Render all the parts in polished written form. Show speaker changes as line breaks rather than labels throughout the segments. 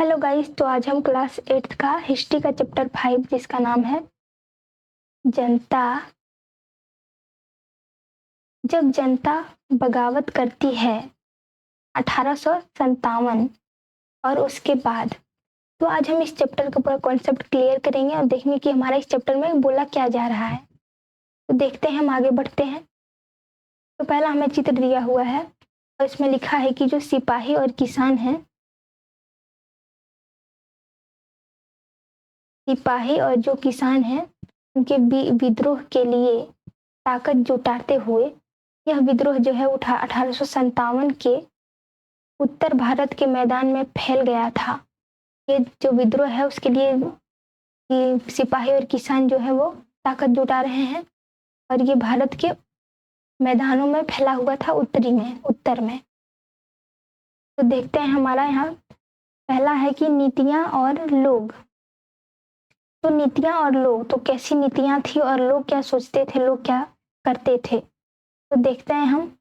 Hello guys. तो आज हम क्लास 8th का हिस्ट्री का चैप्टर 5 जिसका नाम है जनता। जब जनता बगावत करती है 1857 और उसके बाद। तो आज हम इस चैप्टर का पूरा कॉन्सेप्ट क्लियर करेंगे और देखेंगे कि हमारा इस चैप्टर में बोला क्या जा रहा है। तो देखते हैं, हम आगे बढ़ते हैं। तो पहला हमें चित्र दिया हुआ है और इसमें लिखा है कि जो सिपाही और किसान हैं, सिपाही और जो किसान हैं उनके विद्रोह के लिए ताकत जुटाते हुए यह विद्रोह जो है उठा 1857 के उत्तर भारत के मैदान में फैल गया था। ये जो विद्रोह है उसके लिए ये सिपाही और किसान जो है वो ताकत जुटा रहे हैं और ये भारत के मैदानों में फैला हुआ था, उत्तर में। तो देखते हैं, हमारा यहाँ पहला है कि नीतियाँ और लोग। तो नीतियाँ और लोग, तो कैसी नीतियाँ थी और लोग क्या सोचते थे, लोग क्या करते थे। तो देखते हैं हम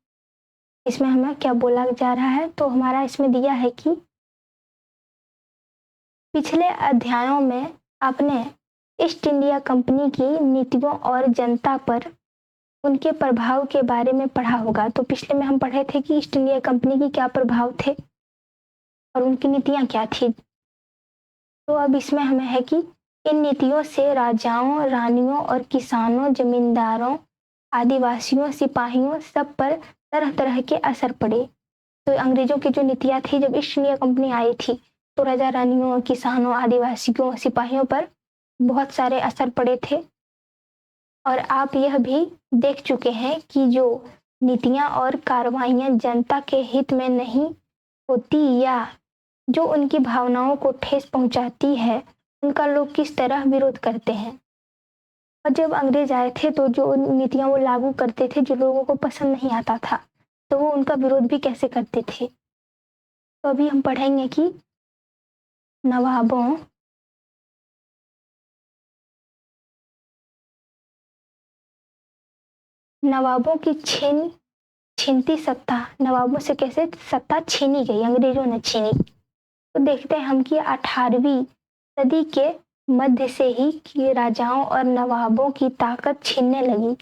इसमें हमें क्या बोला जा रहा है। तो हमारा इसमें दिया है कि पिछले अध्यायों में आपने ईस्ट इंडिया कंपनी की नीतियों और जनता पर उनके प्रभाव के बारे में पढ़ा होगा। तो पिछले में हम पढ़े थे कि ईस्ट इंडिया कंपनी की क्या प्रभाव थे और उनकी नीतियाँ क्या थी। तो अब इसमें हमें है कि इन नीतियों से राजाओं, रानियों और किसानों, जमींदारों, आदिवासियों, सिपाहियों सब पर तरह तरह के असर पड़े। तो अंग्रेजों की जो नीतियाँ थी, जब ईस्ट इंडिया कंपनी आई थी तो राजा रानियों, किसानों, आदिवासियों, सिपाहियों पर बहुत सारे असर पड़े थे। और आप यह भी देख चुके हैं कि जो नीतियाँ और कार्रवाइयाँ जनता के हित में नहीं होती या जो उनकी भावनाओं को ठेस पहुंचाती है, उनका लोग किस तरह विरोध करते हैं। और जब अंग्रेज आए थे तो जो नीतियाँ वो लागू करते थे, जो लोगों को पसंद नहीं आता था, तो वो उनका विरोध भी कैसे करते थे। तो अभी हम पढ़ेंगे कि नवाबों नवाबों की छीनती सत्ता, नवाबों से कैसे सत्ता छीनी गई, अंग्रेजों ने छीनी। तो देखते हैं हम कि 18वीं सदी के मध्य से ही कि राजाओं और नवाबों की ताकत छीनने लगी।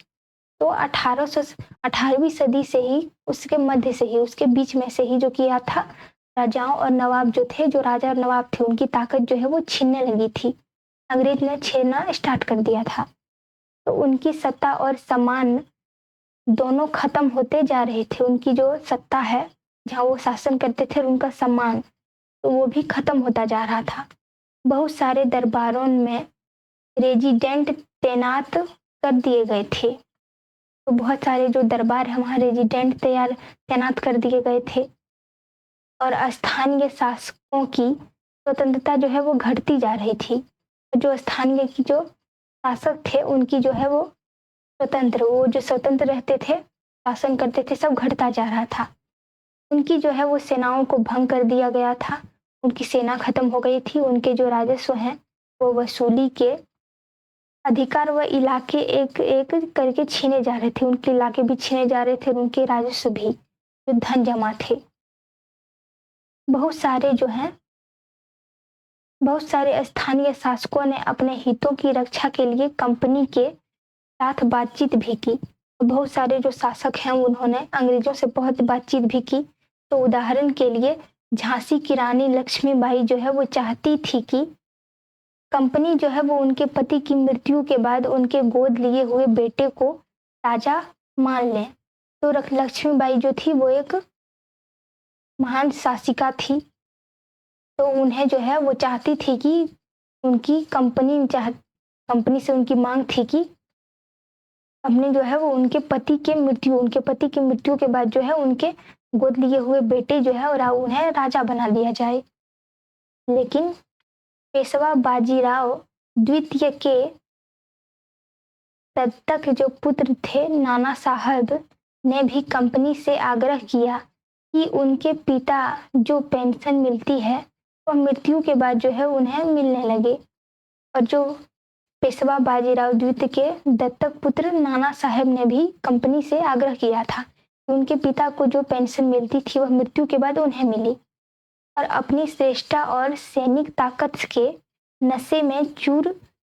तो 18वीं सदी से ही, उसके मध्य से ही, उसके बीच में से ही जो किया था, राजाओं और नवाब जो थे, जो राजा और नवाब थे, उनकी ताकत जो है वो छीनने लगी थी। अंग्रेज ने छीनना स्टार्ट कर दिया था। तो उनकी सत्ता और सम्मान दोनों खत्म होते जा रहे थे। उनकी जो सत्ता है, जहाँ वो शासन करते थे, उनका सम्मान तो वो भी खत्म होता जा रहा था। बहुत सारे दरबारों में रेजिडेंट तैनात कर दिए गए थे। तो बहुत सारे जो दरबार है वहाँ रेजिडेंट तैनात कर दिए गए थे और स्थानीय शासकों की स्वतंत्रता जो है वो घटती जा रही थी। जो स्थानीय की जो शासक थे उनकी जो है वो जो स्वतंत्र रहते थे, शासन करते थे, सब घटता जा रहा था। उनकी जो है वो सेनाओं को भंग कर दिया गया था। उनकी सेना खत्म हो गई थी। उनके जो राजस्व हैं वो वसूली के अधिकार व इलाके एक एक करके छीने जा रहे थे। उनके इलाके भी छीने जा रहे थे, उनके राजस्व भी, जो धन जमा थे। बहुत सारे स्थानीय शासकों ने अपने हितों की रक्षा के लिए कंपनी के साथ बातचीत भी की। बहुत सारे जो शासक हैं उन्होंने अंग्रेजों से बहुत बातचीत भी की। तो उदाहरण के लिए झांसी की रानी लक्ष्मीबाई जो है वो चाहती थी कि कंपनी जो है वो उनके पति की मृत्यु के बाद उनके गोद लिए हुए बेटे को राजा मान लें। तो लक्ष्मीबाई जो थी वो एक महान शासिका थी। तो उन्हें जो है वो चाहती थी कि उनकी कंपनी से उनकी मांग थी कि अपने जो है वो उनके पति की मृत्यु के बाद जो है उनके गोद लिए हुए बेटे जो है और उन्हें राजा बना दिया जाए। लेकिन पेशवा बाजीराव द्वितीय के दत्तक जो पुत्र थे नाना साहब ने भी कंपनी से आग्रह किया कि उनके पिता जो पेंशन मिलती है वह मृत्यु के बाद जो है उन्हें मिलने लगे। और जो पेशवा बाजीराव द्वितीय के दत्तक पुत्र नाना साहब ने भी कंपनी से आग्रह किया था कि उनके पिता को जो पेंशन मिलती थी वह मृत्यु के बाद उन्हें मिली। और अपनी श्रेष्ठता और सैनिक ताकत के नशे में चूर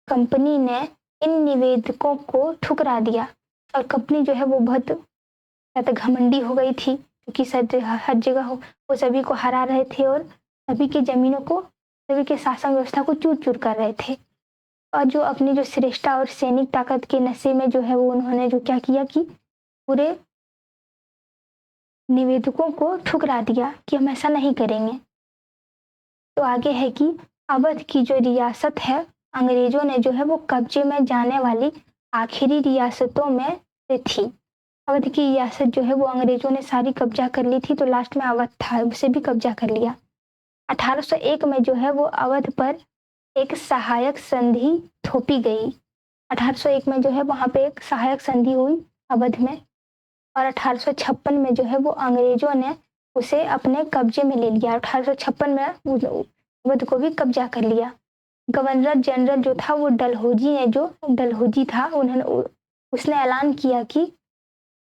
कंपनी ने इन निवेदकों को ठुकरा दिया और कंपनी जो है वो बहुत ज़्यादा घमंडी हो गई थी, क्योंकि हर जगह वो सभी को हरा रहे थे और सभी की जमीनों को, सभी के शासन व्यवस्था को चूर चूर कर रहे थे। और जो अपनी जो श्रेष्ठता और सैनिक ताकत के नशे में जो है वो उन्होंने जो क्या किया कि पूरे निवेदकों को ठुकरा दिया कि हम ऐसा नहीं करेंगे। तो आगे है कि अवध की जो रियासत है अंग्रेजों ने जो है वो कब्जे में जाने वाली आखिरी रियासतों में से थी। अवध की रियासत जो है वो अंग्रेजों ने सारी कब्जा कर ली थी, तो लास्ट में अवध था, उसे भी कब्जा कर लिया। 1801 में जो है वो अवध पर एक सहायक संधि थोपी गई। 1801 में जो है वहां पे एक सहायक संधि हुई अवध में, और 1856 में जो है वो अंग्रेजों ने उसे अपने कब्जे में ले लिया। 1856 में अवध को भी कब्जा कर लिया। गवर्नर जनरल जो था वो डलहौजी था, उन्होंने उसने ऐलान किया कि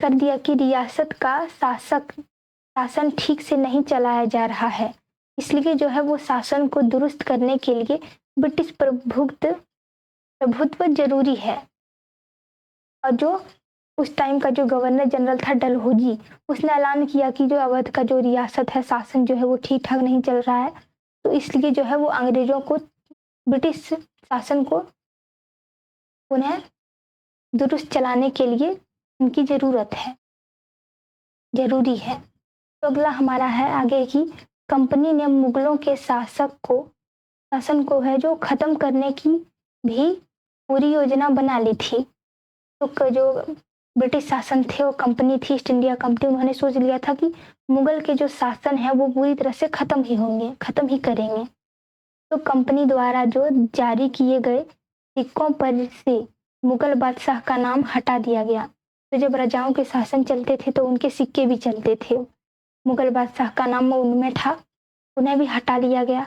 कर दिया कि रियासत का शासन ठीक से नहीं चलाया जा रहा है, इसलिए जो है वो शासन को दुरुस्त करने के लिए ब्रिटिश प्रभुत्व जरूरी है। और जो उस टाइम का जो गवर्नर जनरल था डलहौजी, उसने ऐलान किया कि जो अवध का जो रियासत है शासन जो है वो ठीक ठाक नहीं चल रहा है, तो इसलिए जो है वो अंग्रेजों को, ब्रिटिश शासन को उन्हें दुरुस्त चलाने के लिए उनकी जरूरी है। तो अगला हमारा है आगे की कंपनी ने मुगलों के शासन को है जो खत्म करने की भी पूरी योजना बना ली थी। तो जो ब्रिटिश शासन थे वो कंपनी थी, ईस्ट इंडिया कंपनी, उन्होंने सोच लिया था कि मुगल के जो शासन है वो पूरी तरह से खत्म ही करेंगे। तो कंपनी द्वारा जो जारी किए गए सिक्कों पर से मुगल बादशाह का नाम हटा दिया गया। तो जब राजाओं के शासन चलते थे तो उनके सिक्के भी चलते थे, मुगल बादशाह का नाम उनमें था, उन्हें भी हटा लिया गया।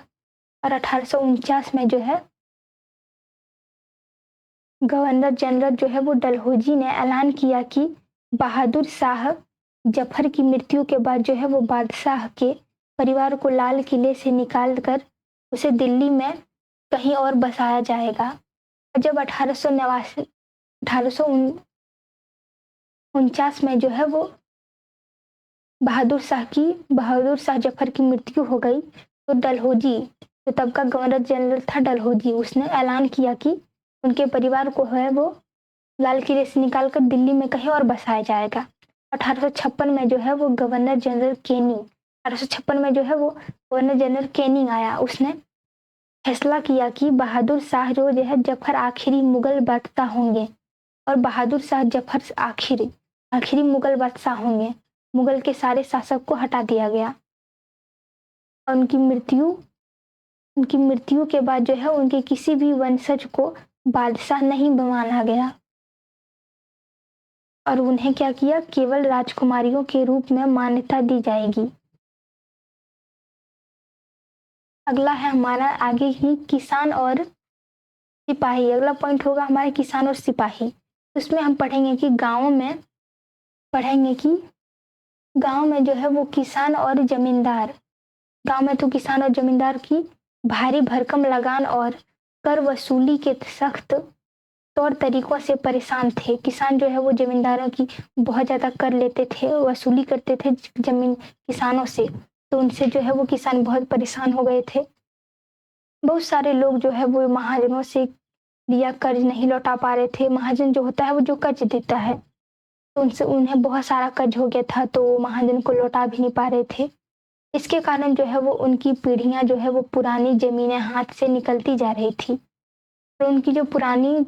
और 1849 में जो है गवर्नर जनरल जो है वो डलहौजी ने ऐलान किया कि बहादुर शाह जफर की मृत्यु के बाद जो है वो बादशाह के परिवार को लाल किले से निकाल कर उसे दिल्ली में कहीं और बसाया जाएगा। जब 1849 में जो है वो बहादुर शाह जफर की मृत्यु हो गई, तो डलहौजी, जो तब का गवर्नर जनरल था डलहौजी, उसने ऐलान किया कि उनके परिवार को है वो लाल किले से निकालकर दिल्ली में कहीं और बसाया जाएगा। 1856 में जो है वो गवर्नर जनरल कैनिंग आया, उसने फैसला किया कि बहादुर शाह जो है जफर आखिरी मुगल बादशाह होंगे और बहादुर शाह जफर आखिरी मुगल बादशाह होंगे। मुगल के सारे शासक को हटा दिया गया और उनकी मृत्यु के बाद जो है उनके किसी भी वंशज को बादशाह नहीं माना गया और उन्हें क्या किया, केवल राजकुमारियों के रूप में मान्यता दी जाएगी। अगला है हमारा आगे ही किसान और सिपाही। अगला पॉइंट होगा हमारे किसान और सिपाही। उसमें हम पढ़ेंगे कि गांव में जो है वो किसान और जमींदार, गांव में तो किसान और जमींदार की भारी भरकम लगान और कर वसूली के सख्त तौर तरीकों से परेशान थे। किसान जो है वो जमींदारों की बहुत ज़्यादा कर लेते थे, वसूली करते थे जमीन किसानों से, तो उनसे जो है वो किसान बहुत परेशान हो गए थे। बहुत सारे लोग जो है वो महाजनों से लिया कर्ज नहीं लौटा पा रहे थे। महाजन जो होता है वो जो कर्ज देता है, तो उन्हें बहुत सारा कर्ज हो गया था, तो महाजन को लौटा भी नहीं पा रहे थे। इसके कारण जो है वो उनकी पीढ़ियां जो है वो पुरानी जमीनें हाथ से निकलती जा रही थी, तो उनकी जो पुरानी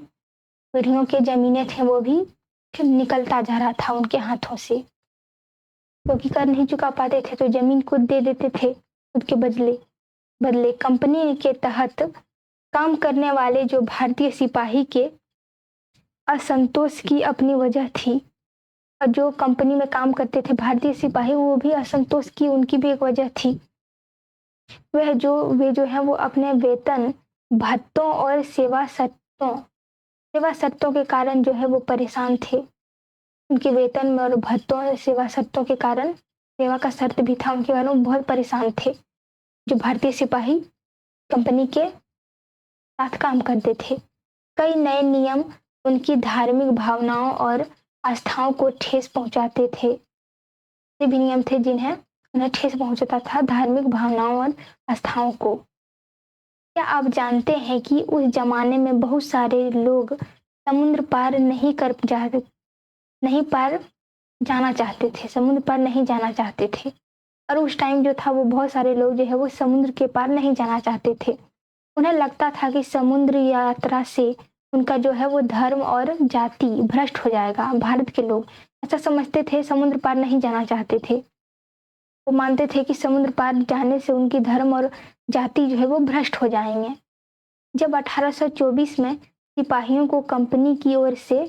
पीढ़ियों के जमीनें थे वो भी निकलता जा रहा था उनके हाथों से, क्योंकि कर नहीं चुका पाते थे तो जमीन खुद दे देते थे खुद के बदले कंपनी के तहत काम करने वाले जो भारतीय सिपाही के असंतोष की अपनी वजह थी, और जो कंपनी में काम करते थे भारतीय सिपाही वो भी असंतोष की उनकी भी एक वजह थी। वे जो है वो अपने वेतन भत्तों और सेवा शर्तों के कारण जो है वो परेशान थे। उनके वेतन में और भत्तों और सेवा शर्तों के कारण, सेवा का शर्त भी था उनके कारण, वो बहुत परेशान थे। जो भारतीय सिपाही कंपनी के साथ काम करते थे। कई नए नियम उनकी धार्मिक भावनाओं और आस्थाओं को ठेस पहुंचाते थे। ये भी नियम थे जिन्हें उन्हें ठेस पहुंचाता था धार्मिक भावनाओं और आस्थाओं को। क्या आप जानते हैं कि उस जमाने में बहुत सारे लोग समुद्र पार जाना चाहते थे, समुद्र पार नहीं जाना चाहते थे। और उस टाइम जो था वो बहुत सारे लोग जो है वो समुद्र के पार नहीं जाना चाहते थे। उन्हें लगता था कि समुद्र यात्रा से उनका जो है वो धर्म और जाति भ्रष्ट हो जाएगा। भारत के लोग ऐसा समझते थे, समुद्र पार नहीं जाना चाहते थे। वो मानते थे कि समुद्र पार जाने से उनकी धर्म और जाति जो है वो भ्रष्ट हो जाएंगे। जब 1824 में सिपाहियों को कंपनी की ओर से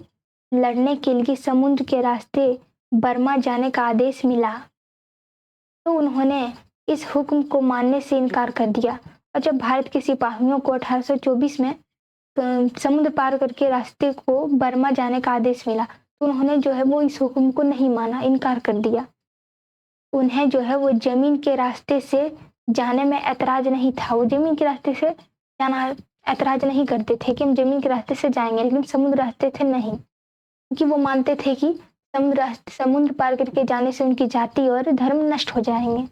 लड़ने के लिए समुद्र के रास्ते बर्मा जाने का आदेश मिला तो उन्होंने इस हुक्म को मानने से इनकार कर दिया। और जब भारत के सिपाहियों को 1824 में समुद्र पार करके रास्ते को बर्मा जाने का आदेश मिला तो उन्होंने जो है वो इस हुक्म को नहीं माना, इनकार कर दिया। उन्हें जो है वो जमीन के रास्ते से जाने में ऐतराज नहीं था। वो जमीन के रास्ते से जाना ऐतराज नहीं करते थे कि हम जमीन के रास्ते से जाएंगे, लेकिन समुद्र रास्ते से नहीं, क्योंकि वो मानते थे कि समुद्र पार करके जाने से उनकी जाति और धर्म नष्ट हो जाएंगे।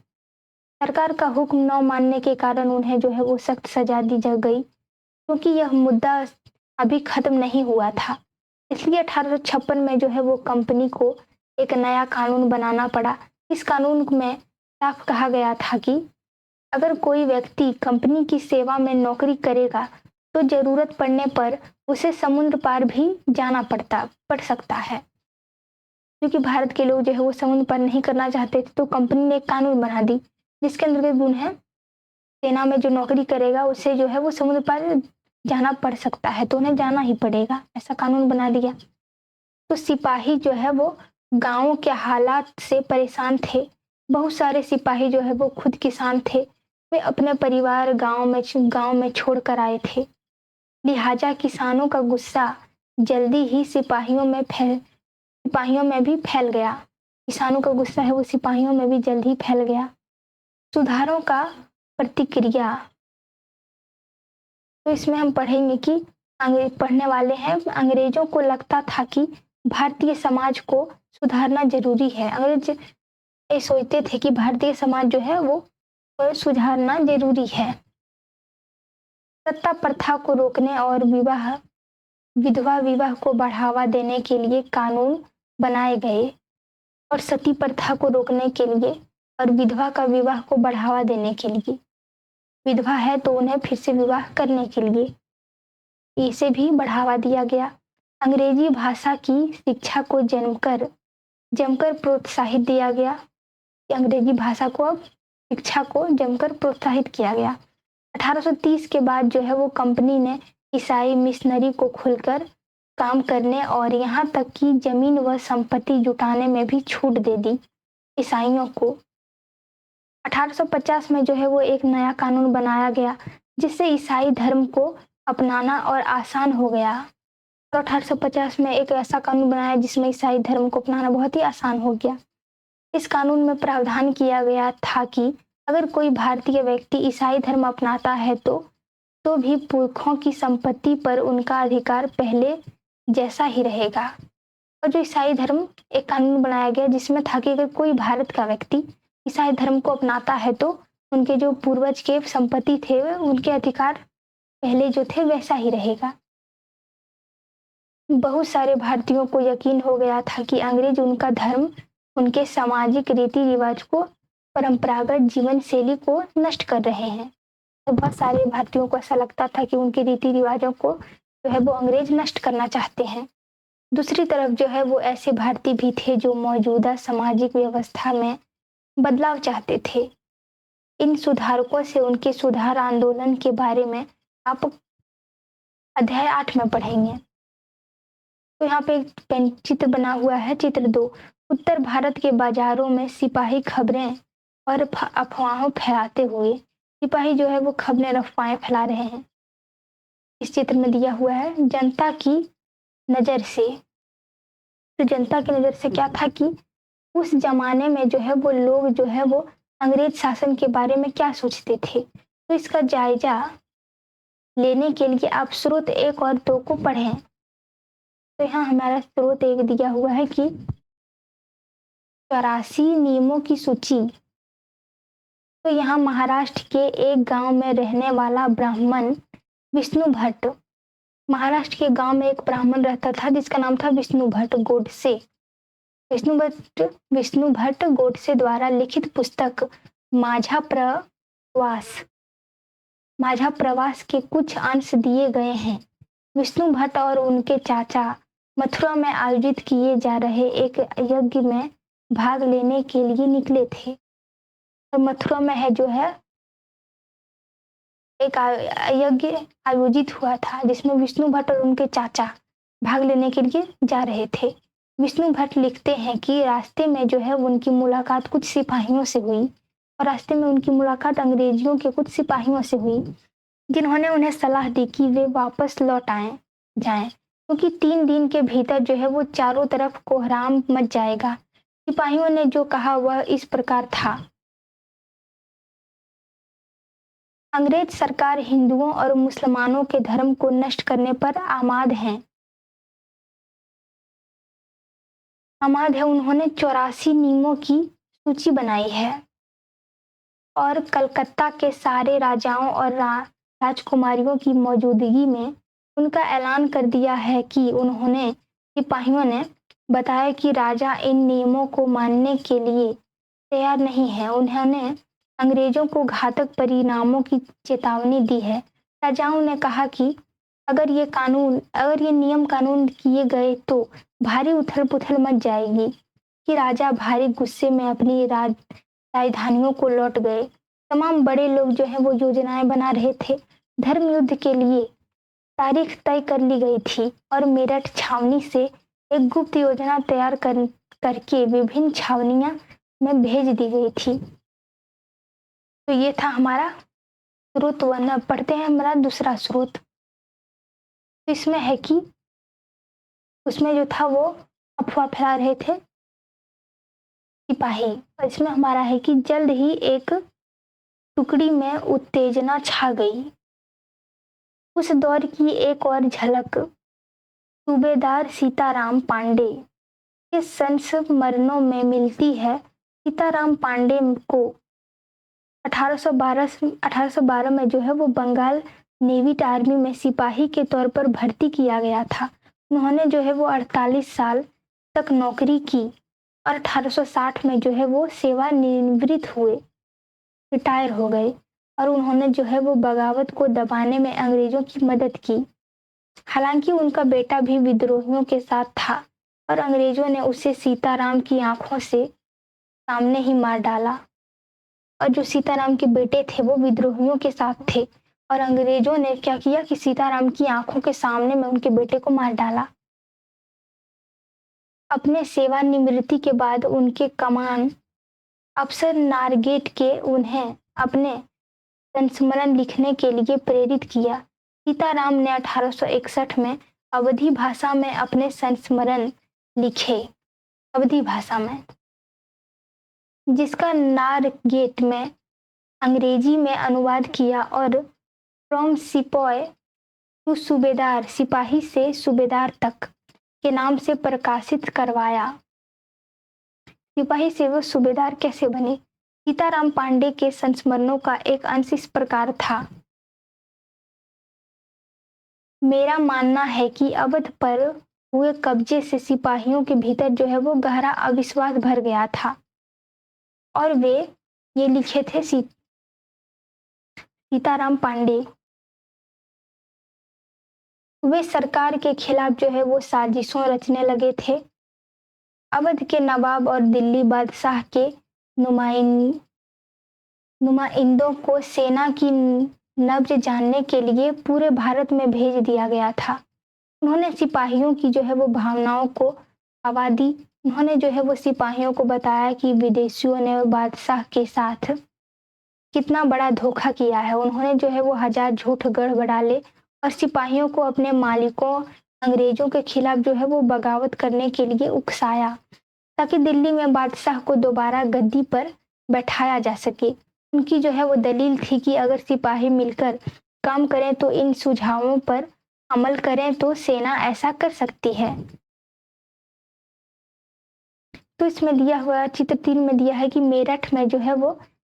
सरकार का हुक्म न मानने के कारण उन्हें जो है वो सख्त सजा दी जा गई, क्योंकि यह मुद्दा अभी खत्म नहीं हुआ था। इसलिए 1856 में जो है वो कंपनी को एक नया कानून बनाना पड़ा। इस कानून में साफ कहा गया था कि अगर कोई व्यक्ति कंपनी की सेवा में नौकरी करेगा तो जरूरत पड़ने पर उसे समुद्र पार भी जाना पड़ सकता है। क्योंकि भारत के लोग जो है वो समुद्र पार नहीं करना चाहते थे तो कंपनी ने एक कानून बना दी जिसके अंतर्गत उन्हें सेना में जो नौकरी करेगा उसे जो है वो समुद्र पार जाना पड़ सकता है, तो उन्हें जाना ही पड़ेगा, ऐसा कानून बना दिया। तो सिपाही जो है वो गांवों के हालात से परेशान थे। बहुत सारे सिपाही जो है वो खुद किसान थे, वे अपने परिवार गांव में छोड़ कर आए थे। लिहाजा किसानों का गुस्सा जल्दी ही सिपाहियों में भी फैल गया। किसानों का गुस्सा है वो सिपाहियों में भी जल्द ही फैल गया। सुधारों का प्रतिक्रिया, तो इसमें हम पढ़ेंगे कि पढ़ने वाले हैं अंग्रेजों को लगता था कि भारतीय समाज को सुधारना जरूरी है। अंग्रेज ये सोचते थे कि भारतीय समाज जो है वो सुधारना जरूरी है। सत्ता प्रथा को रोकने और विधवा विवाह को बढ़ावा देने के लिए कानून बनाए गए और सती प्रथा को रोकने के लिए और विधवा का विवाह को बढ़ावा देने के लिए, विधवा है तो उन्हें फिर से विवाह करने के लिए इसे भी बढ़ावा दिया गया। अंग्रेजी भाषा की शिक्षा को जमकर प्रोत्साहित दिया गया। अंग्रेजी भाषा को अब शिक्षा को जमकर प्रोत्साहित किया गया। 1830 के बाद जो है वो कंपनी ने ईसाई मिशनरी को खुलकर काम करने और यहाँ तक कि जमीन व संपत्ति जुटाने में भी छूट दे दी ईसाइयों को। 1850 में जो है वो एक नया कानून बनाया गया जिससे ईसाई धर्म को अपनाना और आसान हो गया। और 1850 में एक ऐसा कानून बनाया जिसमें ईसाई धर्म को अपनाना बहुत ही आसान हो गया। इस कानून में प्रावधान किया गया था कि अगर कोई भारतीय व्यक्ति ईसाई धर्म अपनाता है तो भी पुरखों की संपत्ति पर उनका अधिकार पहले जैसा ही रहेगा। और जो ईसाई धर्म, एक कानून बनाया गया जिसमें था कि अगर कोई भारत का व्यक्ति ईसाई धर्म को अपनाता है तो उनके जो पूर्वज के संपत्ति थे उनके अधिकार पहले जो थे वैसा ही रहेगा। बहुत सारे भारतीयों को यकीन हो गया था कि अंग्रेज उनका धर्म, उनके सामाजिक रीति रिवाज को, परंपरागत जीवन शैली को नष्ट कर रहे हैं। तो बहुत सारे भारतीयों को ऐसा लगता था कि उनके रीति रिवाजों को जो है वो अंग्रेज नष्ट करना चाहते हैं। दूसरी तरफ जो है वो ऐसे भारतीय भी थे जो मौजूदा सामाजिक व्यवस्था में बदलाव चाहते थे। इन सुधारकों से उनके सुधार आंदोलन के बारे में आप अध्याय 8 में पढ़ेंगे। तो यहाँ पे एक चित्र बना हुआ है, चित्र 2। उत्तर भारत के बाजारों में सिपाही खबरें और अफवाहों फैलाते हुए, सिपाही जो है वो खबरें अफवाहें फैला रहे हैं। इस चित्र में दिया हुआ है जनता की नज़र से। तो जनता की नज़र से क्या था कि उस जमाने में जो है वो लोग जो है वो अंग्रेज शासन के बारे में क्या सोचते थे। तो इसका जायजा लेने के लिए आप स्रोत 1 और 2 को पढ़ें। तो यहाँ हमारा स्रोत 1 दिया हुआ है कि 84 नियमों की सूची। तो यहाँ महाराष्ट्र के एक गांव में रहने वाला ब्राह्मण विष्णु भट्ट, महाराष्ट्र के गांव में एक ब्राह्मण रहता था जिसका नाम था विष्णु भट्ट गोडसे। विष्णु भट्ट गोडसे द्वारा लिखित पुस्तक माझा प्रवास के कुछ अंश दिए गए हैं। विष्णु भट्ट और उनके चाचा मथुरा में आयोजित किए जा रहे एक यज्ञ में भाग लेने के लिए निकले थे। और मथुरा में है जो है एक यज्ञ आयोजित हुआ था जिसमें विष्णु भट्ट और उनके चाचा भाग लेने के लिए जा रहे थे। विष्णु भट्ट लिखते हैं कि रास्ते में जो है उनकी मुलाकात कुछ सिपाहियों से हुई और रास्ते में उनकी मुलाकात अंग्रेजियों के कुछ सिपाहियों से हुई जिन्होंने उन्हें सलाह दी कि वे वापस लौट जाएं क्योंकि 3 दिन के भीतर जो है वो चारों तरफ कोहराम मच जाएगा। सिपाहियों ने जो कहा वह इस प्रकार था। अंग्रेज सरकार हिंदुओं और मुसलमानों के धर्म को नष्ट करने पर आमाद है। उन्होंने 84 नियमों की सूची बनाई है और कलकत्ता के सारे राजाओं और राजकुमारियों की मौजूदगी में उनका ऐलान कर दिया है कि सिपाहियों ने बताया कि राजा इन नियमों को मानने के लिए तैयार नहीं है। उन्होंने अंग्रेजों को घातक परिणामों की चेतावनी दी है। राजाओं ने कहा कि अगर ये नियम कानून किए गए तो भारी उथल पुथल मच जाएगी कि राजा भारी गुस्से में अपनी राजधानियों को लौट गए। तमाम बड़े लोग जो है वो योजनाएं बना रहे थे। धर्म युद्ध के लिए तारीख तय कर ली गई थी और मेरठ छावनी से एक गुप्त योजना तैयार करके विभिन्न छावनियां में भेज दी गई थी। तो ये था हमारा स्रोत 1। अब पढ़ते हैं हमारा दूसरा स्रोत। इसमें है कि उसमें जो था वो अफवाह फैला रहे थे सिपाही। और इसमें हमारा है कि जल्द ही एक टुकड़ी में उत्तेजना छा गई। उस दौर की एक और झलक सूबेदार सीताराम पांडे के संस्मरणों में मिलती है। सीताराम पांडे को 1812 में जो है वो बंगाल नेवी आर्मी में सिपाही के तौर पर भर्ती किया गया था। उन्होंने जो है वो 48 साल तक नौकरी की और 1860 में जो है वो सेवानिवृत्त हुए, रिटायर हो गए और उन्होंने जो है वो बगावत को दबाने में अंग्रेजों की मदद की। हालांकि उनका बेटा भी विद्रोहियों के साथ था और अंग्रेजों ने उसे सीताराम की आंखों से सामने ही मार डाला। और जो सीताराम के बेटे थे वो विद्रोहियों के साथ थे और अंग्रेजों ने क्या किया कि सीताराम की आंखों के सामने में उनके बेटे को मार डाला। अपने सेवानिवृत्ति के बाद उनके कमान अफसर नारगेट के उन्हें अपने संस्मरण लिखने के लिए प्रेरित किया। सीताराम ने 1861 में अवधी भाषा में अपने संस्मरण लिखे, अवधी भाषा में, जिसका नारगेट में अंग्रेजी में अनुवाद किया और फ्रॉम सिपॉय टू सूबेदार, सिपाही से सूबेदार तक के नाम से प्रकाशित करवाया। सिपाही से वो सूबेदार कैसे बने? सीताराम पांडे के संस्मरणों का एक अंश इस प्रकार था। मेरा मानना है कि अवध पर हुए कब्जे से सिपाहियों के भीतर जो है वो गहरा अविश्वास भर गया था और वे ये लिखे थे सीताराम पांडे, वे सरकार के खिलाफ जो है वो साजिशों रचने लगे थे। अवध के नवाब और दिल्ली बादशाह के नुमाइंदों को सेना की नब्ज जानने के लिए पूरे भारत में भेज दिया गया था। उन्होंने सिपाहियों की जो है वो भावनाओं को हवा दी। उन्होंने जो है वो सिपाहियों को बताया कि विदेशियों ने बादशाह के साथ कितना बड़ा धोखा किया है। उन्होंने जो है वो 1000 झूठ गढ़ डाले और सिपाहियों को अपने मालिकों अंग्रेजों के खिलाफ जो है वो बगावत करने के लिए उकसाया ताकि दिल्ली में बादशाह को दोबारा गद्दी पर बैठाया जा सके। उनकी जो है वो दलील थी कि अगर सिपाही मिलकर काम करें तो इन सुझावों पर अमल करें तो सेना ऐसा कर सकती है। तो इसमें दिया हुआ चित्र 3 में दिया है कि मेरठ में जो है वो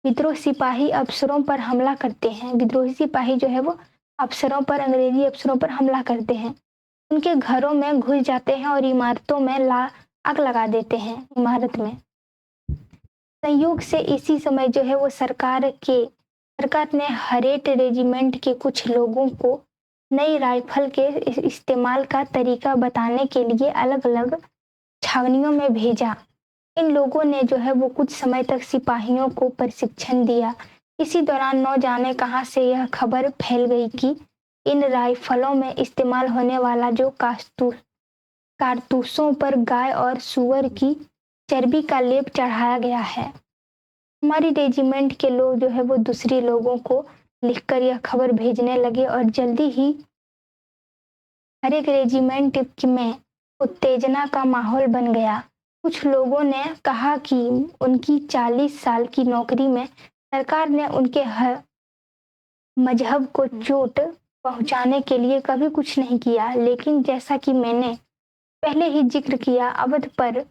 विद्रोह सिपाही अफसरों पर हमला करते हैं। विद्रोही सिपाही जो है वो अफसरों पर, अंग्रेजी अफसरों पर हमला करते हैं। उनके घरों में घुस जाते हैं और इमारतों में आग लगा देते हैं इमारत में। संयोग से इसी समय जो है वो सरकार ने हरेट रेजिमेंट के कुछ लोगों को नई राइफल के इस्तेमाल का तरीका बताने के लिए अलग अलग छावनियों में भेजा। इन लोगों ने जो है वो कुछ समय तक सिपाहियों को प्रशिक्षण दिया। इसी दौरान न जाने कहां से यह खबर फैल गई कि इन राइफलों में इस्तेमाल होने वाला जो कारतूसों पर गाय और सूअर की चर्बी का लेप चढ़ाया गया है। हमारी रेजिमेंट के लोग जो है वो दूसरे लोगों को लिखकर यह खबर भेजने लगे और जल्दी ही हर एक रेजिमेंट में उत्तेजना का माहौल बन गया। कुछ लोगों ने कहा कि उनकी 40 साल की नौकरी में सरकार ने उनके मजहब को चोट पहुंचाने के लिए कभी कुछ नहीं किया। लेकिन जैसा कि मैंने पहले ही जिक्र किया, अवध पर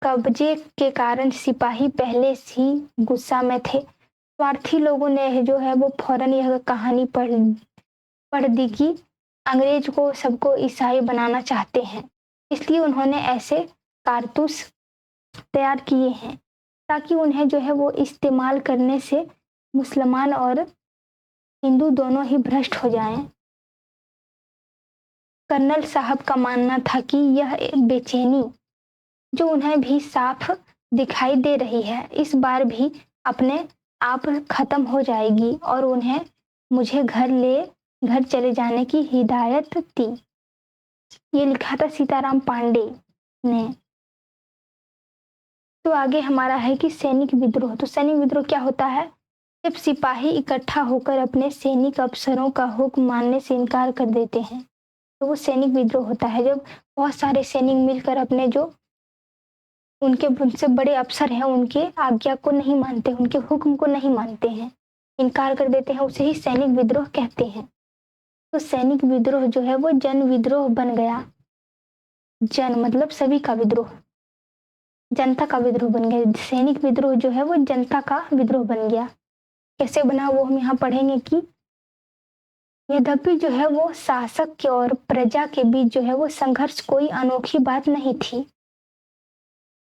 कब्जे के कारण सिपाही पहले से ही गुस्सा में थे। स्वार्थी लोगों ने जो है वो फौरन यह कहानी पढ़ दी कि अंग्रेज को सबको ईसाई बनाना चाहते हैं, इसलिए उन्होंने ऐसे कारतूस तैयार किए हैं ताकि उन्हें जो है वो इस्तेमाल करने से मुसलमान और हिंदू दोनों ही भ्रष्ट हो जाएं। कर्नल साहब का मानना था कि यह बेचैनी जो उन्हें भी साफ दिखाई दे रही है इस बार भी अपने आप खत्म हो जाएगी और उन्हें मुझे घर चले जाने की हिदायत दी। ये लिखा था सीताराम पांडे ने। तो आगे हमारा है कि सैनिक विद्रोह। तो सैनिक विद्रोह क्या होता है? जब सिपाही इकट्ठा होकर अपने सैनिक अफसरों का हुक्म मानने से इनकार कर देते हैं तो वो सैनिक विद्रोह होता है। जब बहुत सारे सैनिक मिलकर अपने जो उनसे बड़े अफसर हैं उनके आज्ञा को नहीं मानते, उनके हुक्म को नहीं मानते हैं, इनकार कर देते हैं, उसे ही सैनिक विद्रोह कहते हैं। तो सैनिक विद्रोह जो है वो जन विद्रोह बन गया। जन मतलब सभी का विद्रोह, जनता का विद्रोह बन गया। सैनिक विद्रोह जो है वो जनता का विद्रोह बन गया। कैसे बना वो हम यहाँ पढ़ेंगे कि यद्यपि जो है वो शासक के और प्रजा के बीच जो है वो संघर्ष कोई अनोखी बात नहीं थी।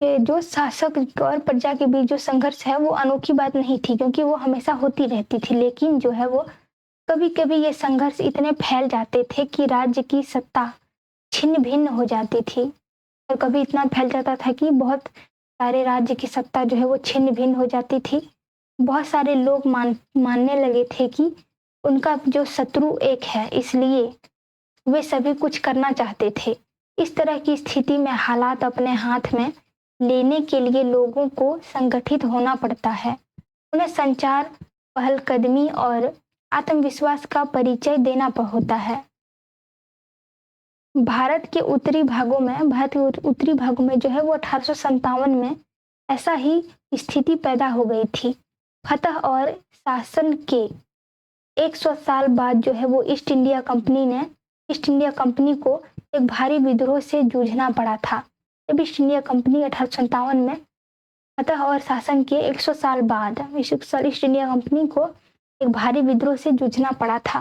जो शासक और प्रजा के बीच जो संघर्ष है वो अनोखी बात नहीं थी, क्योंकि वो हमेशा होती रहती थी। लेकिन जो है वो कभी कभी ये संघर्ष इतने फैल जाते थे कि राज्य की सत्ता छिन्न भिन्न हो जाती थी, और कभी इतना फैल जाता था कि बहुत सारे राज्य की सत्ता जो है वो छिन्न भिन्न हो जाती थी। बहुत सारे लोग मानने लगे थे कि उनका जो शत्रु एक है, इसलिए वे सभी कुछ करना चाहते थे। इस तरह की स्थिति में हालात अपने हाथ में लेने के लिए लोगों को संगठित होना पड़ता है। उन्हें संचार, पहलकदमी और आत्मविश्वास का परिचय देना होता है। भारत के उत्तरी भागों में जो है वो 1857 में ऐसा ही स्थिति पैदा हो गई थी। फतह और शासन के 100 साल बाद जो है वो ईस्ट इंडिया कंपनी को एक भारी विद्रोह से जूझना पड़ा था। जब ईस्ट इंडिया कंपनी 1857 में फतह और शासन के 100 साल बाद ईस्ट इंडिया कंपनी को एक भारी विद्रोह से जूझना पड़ा था।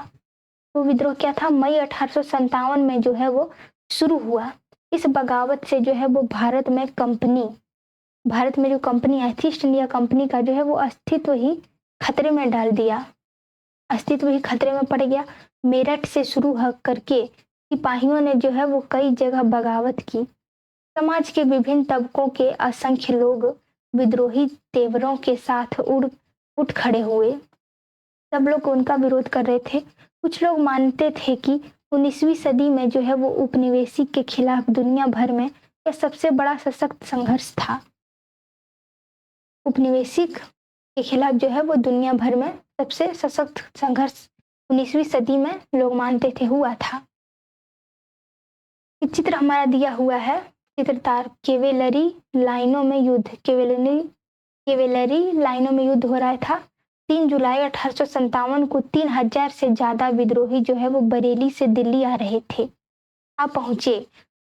वो विद्रोह क्या था? मई 1857 में जो है वो शुरू हुआ। इस बगावत से जो है वो भारत में जो कंपनी आई थी ईस्ट इंडिया कंपनी का जो है वो अस्तित्व ही खतरे में पड़ गया। मेरठ से शुरू करके सिपाहियों ने जो है वो कई जगह बगावत की। समाज के विभिन्न तबकों के असंख्य लोग विद्रोही तेवरों के साथ उठ खड़े हुए। सब लोग उनका विरोध कर रहे थे। कुछ लोग मानते थे कि 19वीं सदी में जो है वो उपनिवेशिक के खिलाफ दुनिया भर में यह सबसे बड़ा सशक्त संघर्ष था। उपनिवेशिक के खिलाफ जो है वो दुनिया भर में सबसे सशक्त संघर्ष 19वीं सदी में लोग मानते थे हुआ था। एक चित्र हमारा दिया हुआ है, चित्रकार। कैवेलरी लाइनों में युद्ध। कैवेलरी कैवेलरी लाइनों में युद्ध हो रहा था। 3 जुलाई 1857 को 3000 से ज्यादा विद्रोही जो है वो बरेली से दिल्ली आ रहे थे, आ पहुंचे।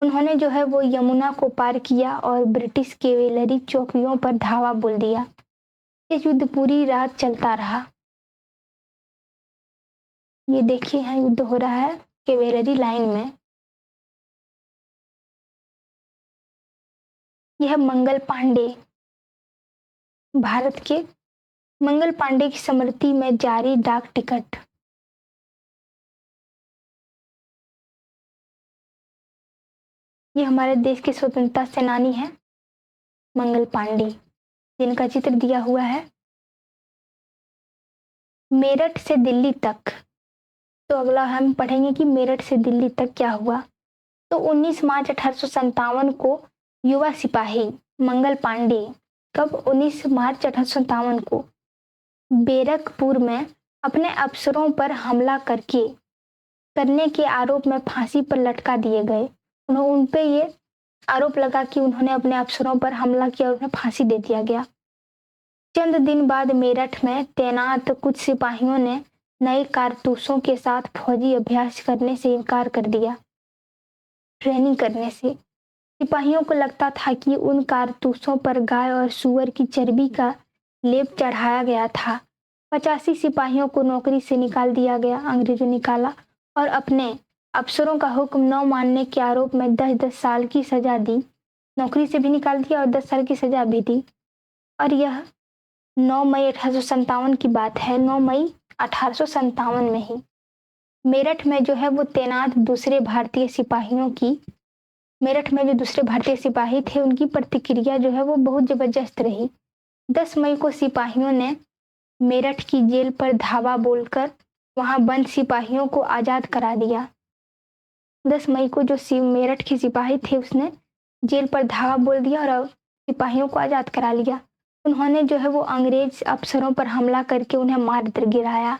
उन्होंने जो है वो यमुना को पार किया और ब्रिटिश कैवेलरी चौकियों पर धावा बोल दिया। ये युद्ध पूरी रात चलता रहा। ये देखिए यहाँ युद्ध हो रहा है कैवेलरी लाइन में। यह मंगल पांडे, भारत के मंगल पांडे की स्मृति में जारी डाक टिकट। ये हमारे देश के स्वतंत्रता सेनानी हैं मंगल पांडे, जिनका चित्र दिया हुआ है। मेरठ से दिल्ली तक, तो अगला हम पढ़ेंगे कि मेरठ से दिल्ली तक क्या हुआ। तो 19 मार्च 1857 को युवा सिपाही मंगल पांडे, कब 19 मार्च 1857 को बैरकपुर में अपने अफसरों पर हमला करने के आरोप में फांसी पर लटका दिए गए। उन पे ये आरोप लगा कि उन्होंने अपने अफसरों पर हमला किया और उन्हें फांसी दे दिया गया। चंद दिन बाद मेरठ में तैनात कुछ सिपाहियों ने नए कारतूसों के साथ फौजी अभ्यास करने से इनकार कर दिया। ट्रेनिंग करने से सिपाहियों को लगता था कि उन कारतूसों पर गाय और सूअर की चर्बी का लेप चढ़ाया गया था। 85 सिपाहियों को नौकरी से निकाल दिया गया, अंग्रेजों निकाला, और अपने अफसरों का हुक्म न मानने के आरोप में 10-10 साल की सजा दी। नौकरी से भी निकाल दिया और 10 साल की सजा भी दी। और यह 9 मई 1857 की बात है। 9 मई 1857 में ही मेरठ में जो है वो तैनात दूसरे भारतीय सिपाहियों की, मेरठ में जो दूसरे भारतीय सिपाही थे उनकी प्रतिक्रिया जो है वो बहुत जबरदस्त रही। 10 मई को सिपाहियों ने मेरठ की जेल पर धावा बोलकर वहां बंद सिपाहियों को आजाद करा दिया। 10 मई को जो मेरठ के सिपाही थे उसने जेल पर धावा बोल दिया और सिपाहियों को आजाद करा लिया। उन्होंने जो है वो अंग्रेज अफसरों पर हमला करके उन्हें मार गिराया।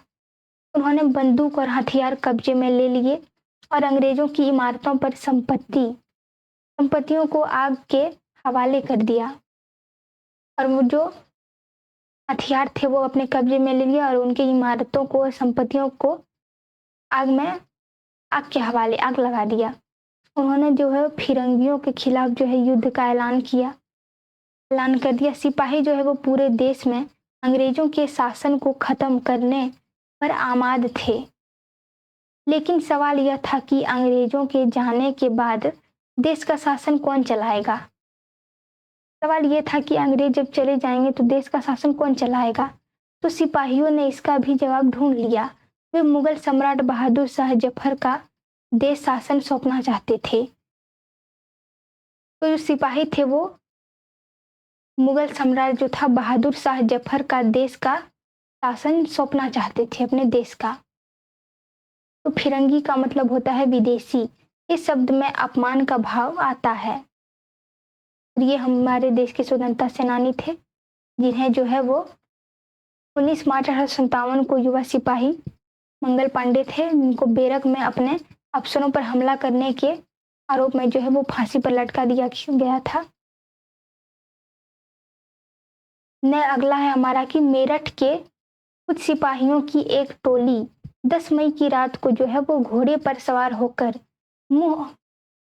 उन्होंने बंदूक और हथियार कब्जे में ले लिए और अंग्रेजों की इमारतों पर संपत्तियों को आग के हवाले कर दिया। और वो जो हथियार थे वो अपने कब्जे में ले लिया और उनकी इमारतों को और संपत्तियों को आग के हवाले आग लगा दिया। उन्होंने जो है फिरंगियों के खिलाफ जो है युद्ध का ऐलान कर दिया। सिपाही जो है वो पूरे देश में अंग्रेजों के शासन को खत्म करने पर आमाद थे। लेकिन सवाल यह था कि अंग्रेजों के जाने के बाद देश का शासन कौन चलाएगा। सवाल यह था कि अंग्रेज जब चले जाएंगे तो देश का शासन कौन चलाएगा। तो सिपाहियों ने इसका भी जवाब ढूंढ लिया। वे मुगल सम्राट बहादुर शाह जफर का देश शासन सौंपना चाहते थे। तो जो सिपाही थे वो मुगल सम्राट जो था बहादुर शाह जफर का देश का शासन सौंपना चाहते थे, अपने देश का। तो फिरंगी का मतलब होता है विदेशी। इस शब्द में अपमान का भाव आता है। ये हमारे देश के स्वतंत्रता सेनानी थे जिन्हें जो है वो 19 मार्च 1857 को युवा सिपाही मंगल पांडे थे, जिनको बैरक में अपने अफसरों पर हमला करने के आरोप में जो है वो फांसी पर लटका दिया गया था। न अगला है हमारा कि मेरठ के कुछ सिपाहियों की एक टोली 10 मई की रात को जो है वो घोड़े पर सवार होकर मुंह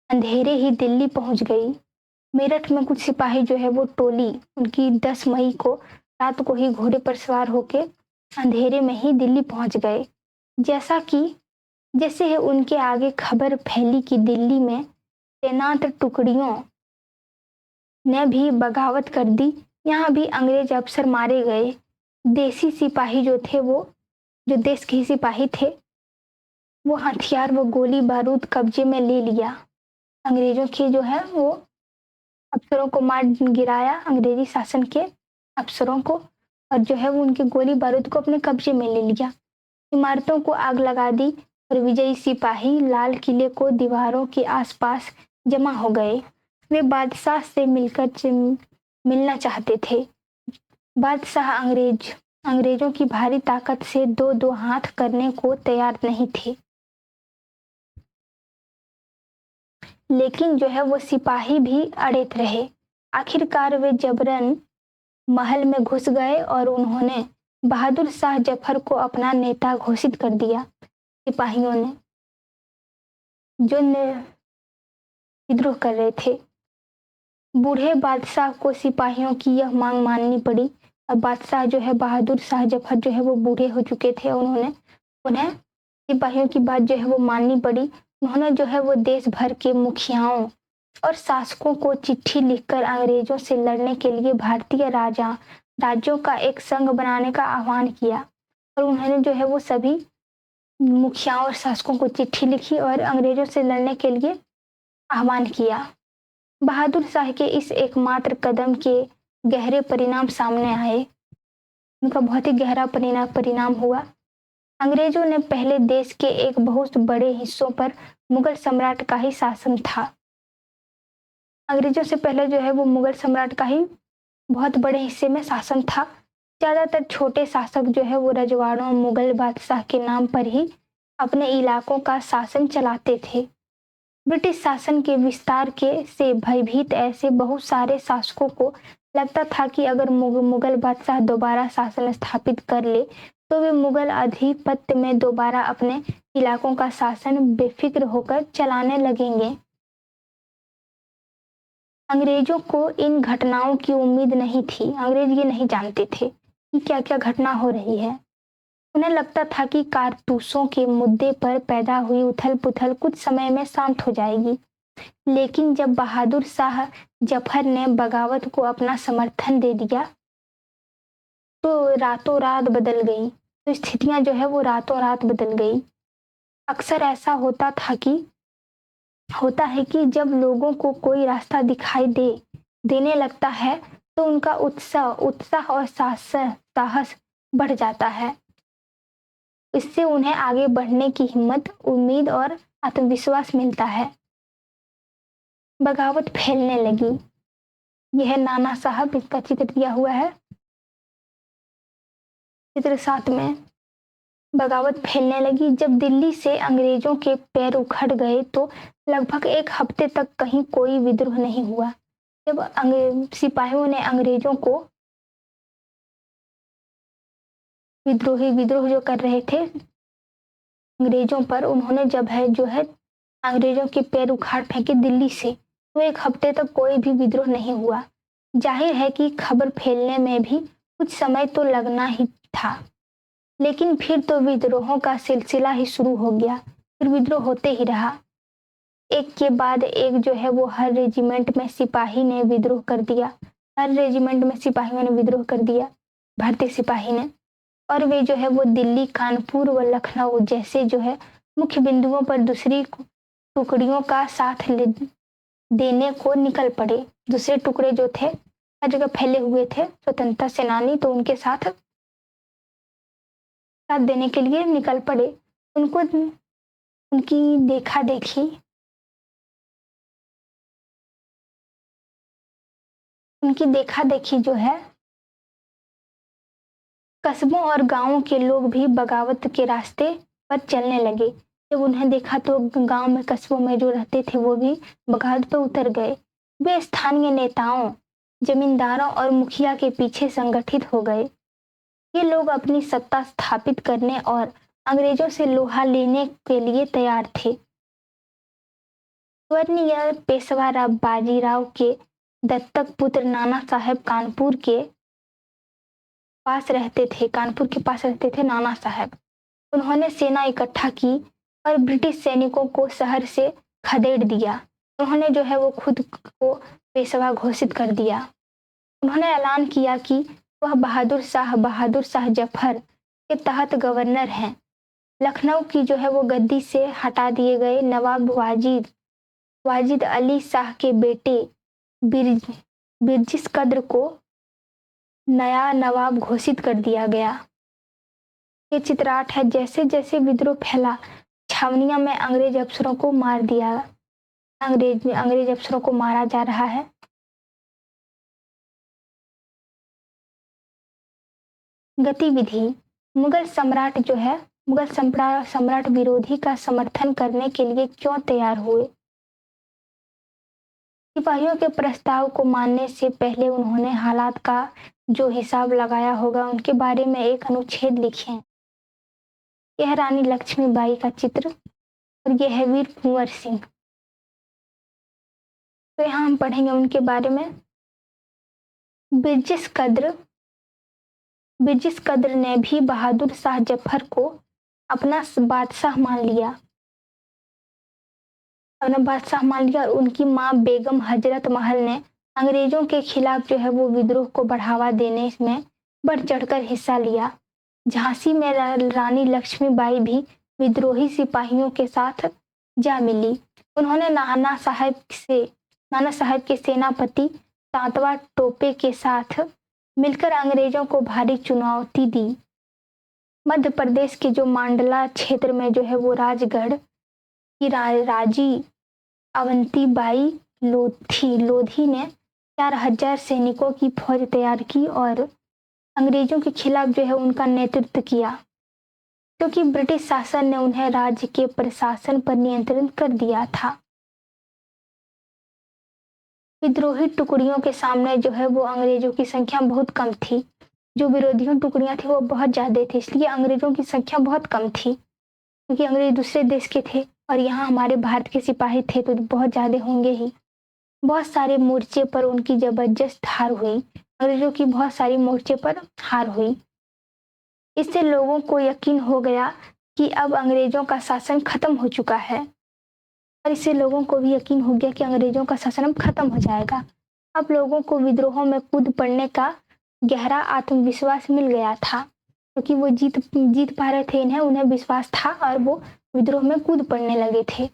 अंधेरे ही दिल्ली पहुंच गई। मेरठ में कुछ सिपाही जो है वो टोली उनकी 10 मई को रात को ही घोड़े पर सवार होकर अंधेरे में ही दिल्ली पहुंच गए। जैसे ही उनके आगे खबर फैली कि दिल्ली में तैनात टुकड़ियों ने भी बगावत कर दी, यहाँ भी अंग्रेज अफसर मारे गए। देसी सिपाही जो थे वो जो देश के सिपाही थे वो हथियार व गोली बारूद कब्जे में ले लिया। अंग्रेजों की जो है वो अफसरों को मार गिराया, अंग्रेजी शासन के अफसरों को, और जो है वो उनके गोली बारूद को अपने कब्जे में ले लिया। इमारतों को आग लगा दी और विजयी सिपाही लाल किले को दीवारों के आसपास जमा हो गए। वे बादशाह से मिलना चाहते थे। बादशाह अंग्रेजों की भारी ताकत से दो हाथ करने को तैयार नहीं थे। लेकिन जो है वो सिपाही भी अड़े रहे। आखिरकार वे जबरन महल में घुस गए और उन्होंने बहादुर शाह जफर को अपना नेता घोषित कर दिया। सिपाहियों ने जो विद्रोह कर रहे थे, बूढ़े बादशाह को सिपाहियों की यह मांग माननी पड़ी। और बादशाह जो है बहादुर शाह जफर जो है वो बूढ़े हो चुके थे, उन्हें सिपाहियों की बात जो है वो माननी पड़ी। उन्होंने जो है वो देश भर के मुखियाओं और शासकों को चिट्ठी लिखकर अंग्रेजों से लड़ने के लिए भारतीय राज्यों का एक संघ बनाने का आह्वान किया। और उन्होंने जो है वो सभी मुखियाओं और शासकों को चिट्ठी लिखी और अंग्रेजों से लड़ने के लिए आह्वान किया। बहादुर शाह के इस एकमात्र कदम के गहरे परिणाम सामने आए। उनका बहुत ही गहरा परिणाम हुआ। अंग्रेजों ने पहले देश के एक बहुत बड़े हिस्सों पर मुगल सम्राट का ही शासन था। अंग्रेजों से पहले जो है वो मुगल सम्राट का ही बहुत बड़े हिस्से में शासन था। ज्यादातर छोटे शासक जो है वो रजवाड़ों मुगल बादशाह के नाम पर ही अपने इलाकों का शासन चलाते थे। ब्रिटिश शासन के विस्तार के से भयभीत ऐसे बहुत सारे शासकों को लगता था कि अगर मुगल बादशाह दोबारा शासन स्थापित कर ले तो वे मुगल आधिपत्य में दोबारा अपने इलाकों का शासन बेफिक्र होकर चलाने लगेंगे। अंग्रेजों को इन घटनाओं की उम्मीद नहीं थी। अंग्रेज ये नहीं जानते थे कि क्या क्या घटना हो रही है। उन्हें लगता था कि कारतूसों के मुद्दे पर पैदा हुई उथल पुथल कुछ समय में शांत हो जाएगी। लेकिन जब बहादुर शाह जफर ने बगावत को अपना समर्थन दे दिया तो रातों रात बदल गई। तो स्थितियां जो है वो रातों रात बदल गई। अक्सर ऐसा होता है कि जब लोगों को कोई रास्ता दिखाई देने लगता है तो उनका उत्साह और साहस बढ़ जाता है। इससे उन्हें आगे बढ़ने की हिम्मत, उम्मीद और आत्मविश्वास मिलता है। बगावत फैलने लगी। यह नाना साहब, इसका चित्र दिया हुआ है चित्र 7 में। बगावत फैलने लगी। जब दिल्ली से अंग्रेजों के पैर उखड़ गए तो लगभग एक हफ्ते तक कहीं कोई विद्रोह नहीं हुआ। जब सिपाहियों ने अंग्रेजों को विद्रोह जो कर रहे थे अंग्रेजों पर, उन्होंने जो है अंग्रेजों के पैर उखाड़ फेंके दिल्ली से, तो एक हफ्ते तक कोई भी विद्रोह नहीं हुआ। जाहिर है कि खबर फैलने में भी कुछ समय तो लगना ही था। लेकिन फिर तो विद्रोहों का सिलसिला ही शुरू हो गया। फिर विद्रोह होते ही रहा। एक के बाद एक जो है वो हर रेजिमेंट में सिपाही ने विद्रोह कर दिया। हर रेजिमेंट में सिपाहियों ने विद्रोह कर दिया, भारतीय सिपाही ने। और वे जो है वो दिल्ली, कानपुर व लखनऊ जैसे जो है मुख्य बिंदुओं पर दूसरी टुकड़ियों का साथ देने को निकल पड़े। दूसरे टुकड़े जो थे हर जगह फैले हुए थे स्वतंत्रता सेनानी, तो उनके साथ देने के लिए निकल पड़े। उनको उनकी देखा देखी जो है कस्बों और गांवों के लोग भी बगावत के रास्ते पर चलने लगे। जब उन्हें देखा तो गांव में, कस्बों में जो रहते थे वो भी बगावत पर उतर गए। वे स्थानीय नेताओं, जमींदारों और मुखिया के पीछे संगठित हो गए। ये लोग अपनी सत्ता स्थापित करने और अंग्रेजों से लोहा लेने के लिए तैयार थे। स्वर्णीय पेशवा बाजीराव के दत्तक पुत्र नाना साहब कानपुर के पास रहते थे नाना साहब। उन्होंने सेना इकट्ठा की और ब्रिटिश सैनिकों को शहर से खदेड़ दिया। उन्होंने जो है वो खुद को पेशवा घोषित कर दिया। उन्होंने ऐलान किया कि वह बहादुर शाह जफर के तहत गवर्नर हैं। लखनऊ की जो है वो गद्दी से हटा दिए गए नवाब वाजिद अली शाह के बेटे बिरजिस कद्र को नया नवाब घोषित कर दिया गया। ये चित्र 8 है। जैसे जैसे विद्रोह फैला, छावनियों में अंग्रेज अफसरों को मारा जा रहा है। गतिविधि। मुगल सम्राट विरोधी का समर्थन करने के लिए क्यों तैयार हुए? सिपाहियों के प्रस्ताव को मानने से पहले उन्होंने हालात का जो हिसाब लगाया होगा उनके बारे में एक अनुच्छेद लिखे हैं। यह रानी लक्ष्मीबाई का चित्र और यह है वीर कुंवर सिंह। तो यहाँ हम पढ़ेंगे उनके बारे में। बिरजिस कद्र बिरजिस कद्र ने भी बहादुर शाह जफर को अपना बादशाह मान लिया और उनकी माँ बेगम हजरत महल ने अंग्रेजों के खिलाफ जो है वो विद्रोह को बढ़ावा देने में बढ़ चढ़कर हिस्सा लिया। झांसी में रानी लक्ष्मीबाई भी विद्रोही सिपाहियों के साथ जा मिली। उन्होंने नाना साहब के सेनापति तांतवा टोपे के साथ मिलकर अंग्रेजों को भारी चुनौती दी। मध्य प्रदेश के जो मांडला क्षेत्र में जो है वो राजगढ़ की राजी अवंतीबाई लोधी ने 4000 सैनिकों की फौज तैयार की और अंग्रेजों के खिलाफ जो है उनका नेतृत्व किया, क्योंकि ब्रिटिश शासन ने उन्हें राज्य के प्रशासन पर नियंत्रण कर दिया था। विद्रोही टुकड़ियों के सामने जो है वो अंग्रेजों की संख्या बहुत कम थी। जो विरोधियों टुकड़ियां थी वो बहुत ज्यादा थी, इसलिए अंग्रेजों की संख्या बहुत कम थी, क्योंकि अंग्रेज दूसरे देश के थे और यहाँ हमारे भारत के सिपाही थे तो बहुत ज्यादा होंगे ही। बहुत सारे मोर्चे पर उनकी जबरदस्त हार हुई, अंग्रेजों की बहुत सारी मोर्चे पर हार हुई। इससे लोगों को यकीन हो गया कि अब अंग्रेजों का शासन खत्म हो चुका है और इससे लोगों को भी यकीन हो गया कि अंग्रेजों का शासन अब खत्म हो जाएगा। अब लोगों को विद्रोहों में कूद पड़ने का गहरा आत्मविश्वास मिल गया था, क्योंकि वो जीत पा रहे थे, उन्हें विश्वास था और वो विद्रोह में कूद पड़ने लगे थे।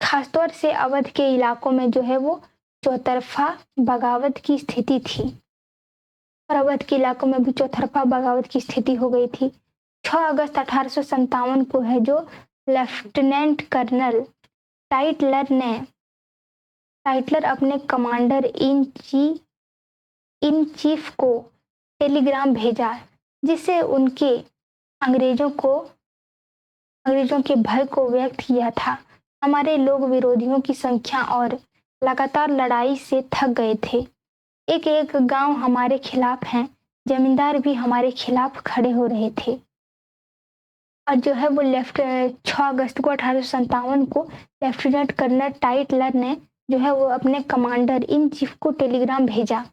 खासतौर से अवध के इलाकों में जो है वो चौतरफा बगावत की स्थिति थी और अवध के इलाकों में भी चौतरफा बगावत की स्थिति हो गई थी। 6 अगस्त 1857 को है जो लेफ्टिनेंट कर्नल टाइटलर अपने कमांडर इन चीफ को टेलीग्राम भेजा, जिससे उनके अंग्रेजों के भय को व्यक्त किया था। हमारे लोग विरोधियों की संख्या और लगातार लड़ाई से थक गए थे। एक एक गांव हमारे खिलाफ हैं, जमींदार भी हमारे खिलाफ खड़े हो रहे थे। और जो है वो 6 अगस्त को 1857 को लेफ्टिनेंट कर्नल टाइटलर ने जो है वो अपने कमांडर इन चीफ को टेलीग्राम भेजा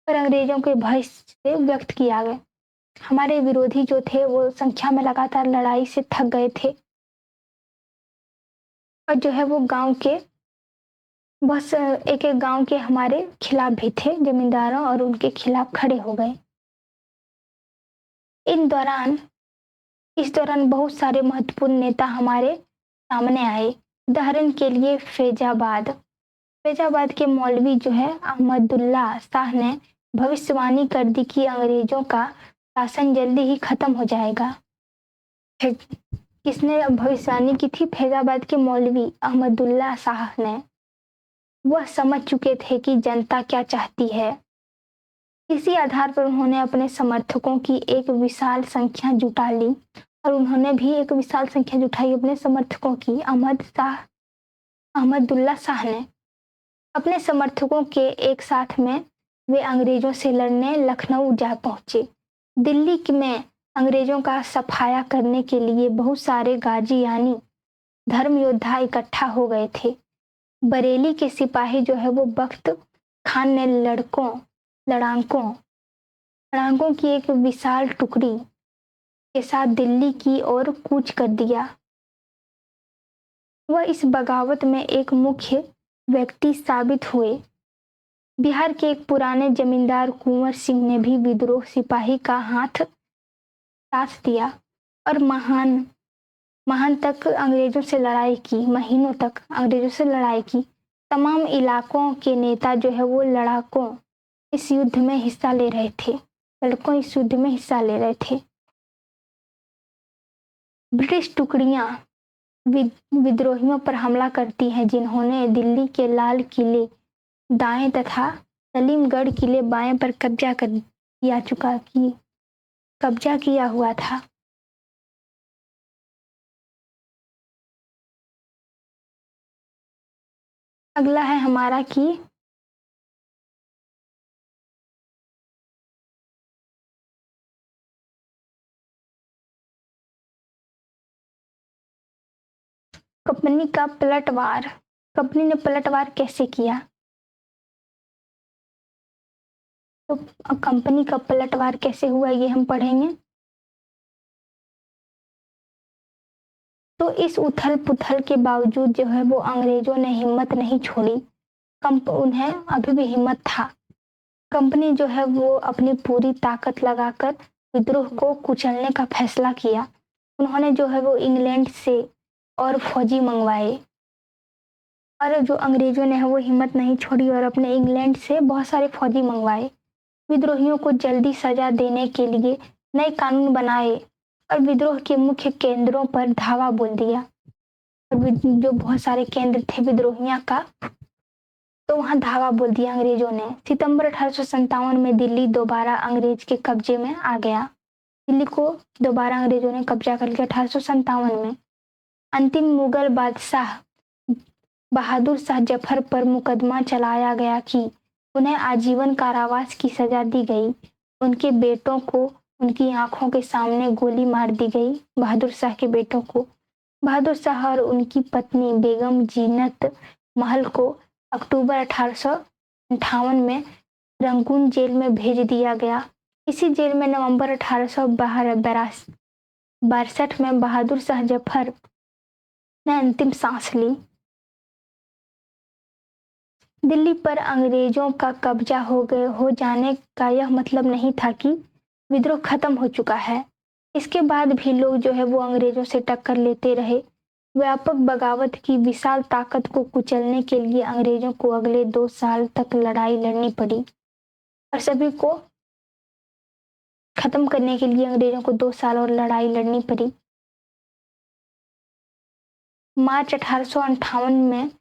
और अंग्रेजों के भय से व्यक्त किया गया। हमारे विरोधी जो थे वो संख्या में लगातार लड़ाई से थक गए थे और जो है वो गांव के बस एक एक गांव के हमारे खिलाफ भी थे, जमींदारों और उनके खिलाफ खड़े हो गए। इस दौरान बहुत सारे महत्वपूर्ण नेता हमारे सामने आए। उदाहरण के लिए फैजाबाद के मौलवी जो है अहमदुल्ला शाह ने भविष्यवाणी कर दी कि अंग्रेजों का शासन जल्दी ही खत्म हो जाएगा। किसने भविष्यवाणी की थी? फैजाबाद के मौलवी अहमदुल्ला शाह ने। वह समझ चुके थे कि जनता क्या चाहती है। इसी आधार पर उन्होंने अपने समर्थकों की एक विशाल संख्या जुटा ली और उन्होंने भी एक विशाल संख्या जुटाई अपने समर्थकों की। अहमदुल्ला शाह ने अपने समर्थकों के एक साथ में वे अंग्रेजों से लड़ने लखनऊ जा पहुंचे। दिल्ली में अंग्रेजों का सफाया करने के लिए बहुत सारे गाजी यानी धर्म योद्धा इकट्ठा हो गए थे। बरेली के सिपाही जो है वो बख्त खान ने लड़ाकों की एक विशाल टुकड़ी के साथ दिल्ली की ओर कूच कर दिया। वह इस बगावत में एक मुख्य व्यक्ति साबित हुए। बिहार के एक पुराने जमींदार कुंवर सिंह ने भी विद्रोह सिपाही का साथ दिया और महीनों तक अंग्रेजों से लड़ाई की। तमाम इलाकों के नेता जो है वो लड़ाकों इस युद्ध में हिस्सा ले रहे थे। ब्रिटिश टुकड़ियां विद्रोहियों पर हमला करती हैं, जिन्होंने दिल्ली के लाल किले दाएं तथा सलीमगढ़ किले बाएं पर कब्जा किया हुआ था। अगला है हमारा कि कंपनी का पलटवार। कंपनी ने पलटवार कैसे किया? तो कंपनी का पलटवार कैसे हुआ ये हम पढ़ेंगे। तो इस उथल पुथल के बावजूद जो है वो अंग्रेजों ने हिम्मत नहीं छोड़ी। उन्हें अभी भी हिम्मत था। कंपनी जो है वो अपनी पूरी ताकत लगाकर विद्रोह को कुचलने का फैसला किया। उन्होंने जो है वो इंग्लैंड से और फौजी मंगवाए, और जो अंग्रेजों ने है वो हिम्मत नहीं छोड़ी और अपने इंग्लैंड से बहुत सारे फौजी मंगवाए। विद्रोहियों को जल्दी सजा देने के लिए नए कानून बनाए और विद्रोह के मुख्य केंद्रों पर धावा बोल दिया। और जो बहुत सारे केंद्र थे विद्रोहियों का, तो वहां धावा बोल दिया अंग्रेजों ने। सितंबर 1857 में दिल्ली दोबारा अंग्रेज के कब्जे में आ गया। दिल्ली को दोबारा अंग्रेजों ने कब्जा कर लिया 1857 में। अंतिम मुगल बादशाह बहादुर शाह जफर पर मुकदमा चलाया गया कि उन्हें आजीवन कारावास की सजा दी गई। उनके बेटों को उनकी आंखों के सामने गोली मार दी गई। बहादुर शाह के बेटों को बहादुर शाह और उनकी पत्नी बेगम जीनत महल को अक्टूबर 1858 में रंगून जेल में भेज दिया गया। इसी जेल में नवंबर 1862 में बहादुर शाह जफर ने अंतिम सांस ली। दिल्ली पर अंग्रेजों का कब्जा हो जाने का यह मतलब नहीं था कि विद्रोह खत्म हो चुका है। इसके बाद भी लोग जो है वो अंग्रेजों से टक्कर लेते रहे। व्यापक बगावत की विशाल ताकत को कुचलने के लिए अंग्रेजों को अगले 2 साल तक लड़ाई लड़नी पड़ी, और सभी को खत्म करने के लिए अंग्रेजों को 2 साल और लड़ाई लड़नी पड़ी। मार्च 1858 में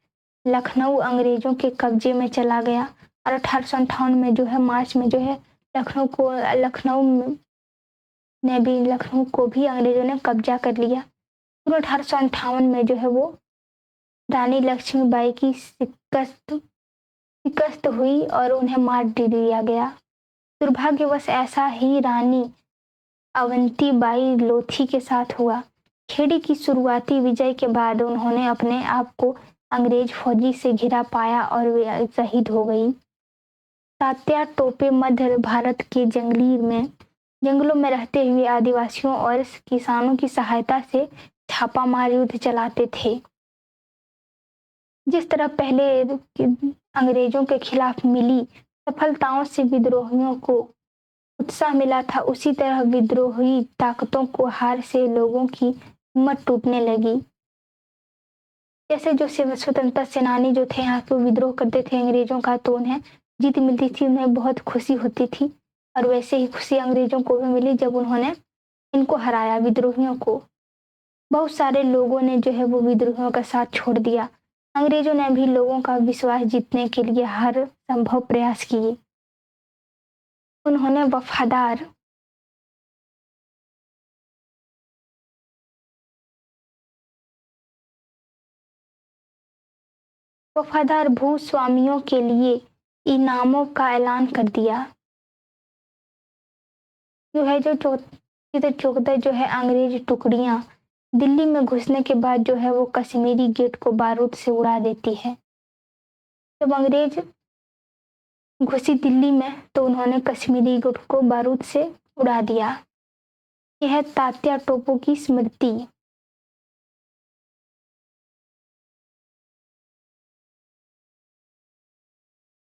लखनऊ अंग्रेजों के कब्जे में चला गया, और 1858 में जो है मार्च में जो है लखनऊ को भी अंग्रेजों ने कब्जा कर लिया। फिर 1858 में जो है वो रानी लक्ष्मीबाई की शिकस्त हुई और उन्हें मार दिया गया। दुर्भाग्यवश ऐसा ही रानी अवंतीबाई लोधी के साथ हुआ। खेड़ी की शुरुआती विजय के बाद उन्होंने अपने आप को अंग्रेज फौजी से घिरा पाया और वे शहीद हो गई। तात्या टोपे मध्य भारत के जंगलों में रहते हुए आदिवासियों और किसानों की सहायता से छापामार युद्ध चलाते थे। जिस तरह पहले अंग्रेजों के खिलाफ मिली सफलताओं से विद्रोहियों को उत्साह मिला था, उसी तरह विद्रोही ताकतों को हार से लोगों की हिम्मत टूटने लगी। जैसे जो स्वतंत्रता सेनानी जो थे यहाँ पे विद्रोह करते थे अंग्रेजों का, तो उन्हें जीत मिलती थी, उन्हें बहुत खुशी होती थी। और वैसे ही खुशी अंग्रेजों को भी मिली जब उन्होंने इनको हराया, विद्रोहियों को। बहुत सारे लोगों ने जो है वो विद्रोहियों का साथ छोड़ दिया। अंग्रेजों ने भी लोगों का विश्वास जीतने के लिए हर संभव प्रयास किए। उन्होंने वफादार भूस्वामियों के लिए इनामों का ऐलान कर दिया। जो है जो चौकदर जो है अंग्रेज टुकड़ियां दिल्ली में घुसने के बाद जो है वो कश्मीरी गेट को बारूद से उड़ा देती है। जब अंग्रेज घुसी दिल्ली में तो उन्होंने कश्मीरी गेट को बारूद से उड़ा दिया। यह तात्या टोपे की स्मृति।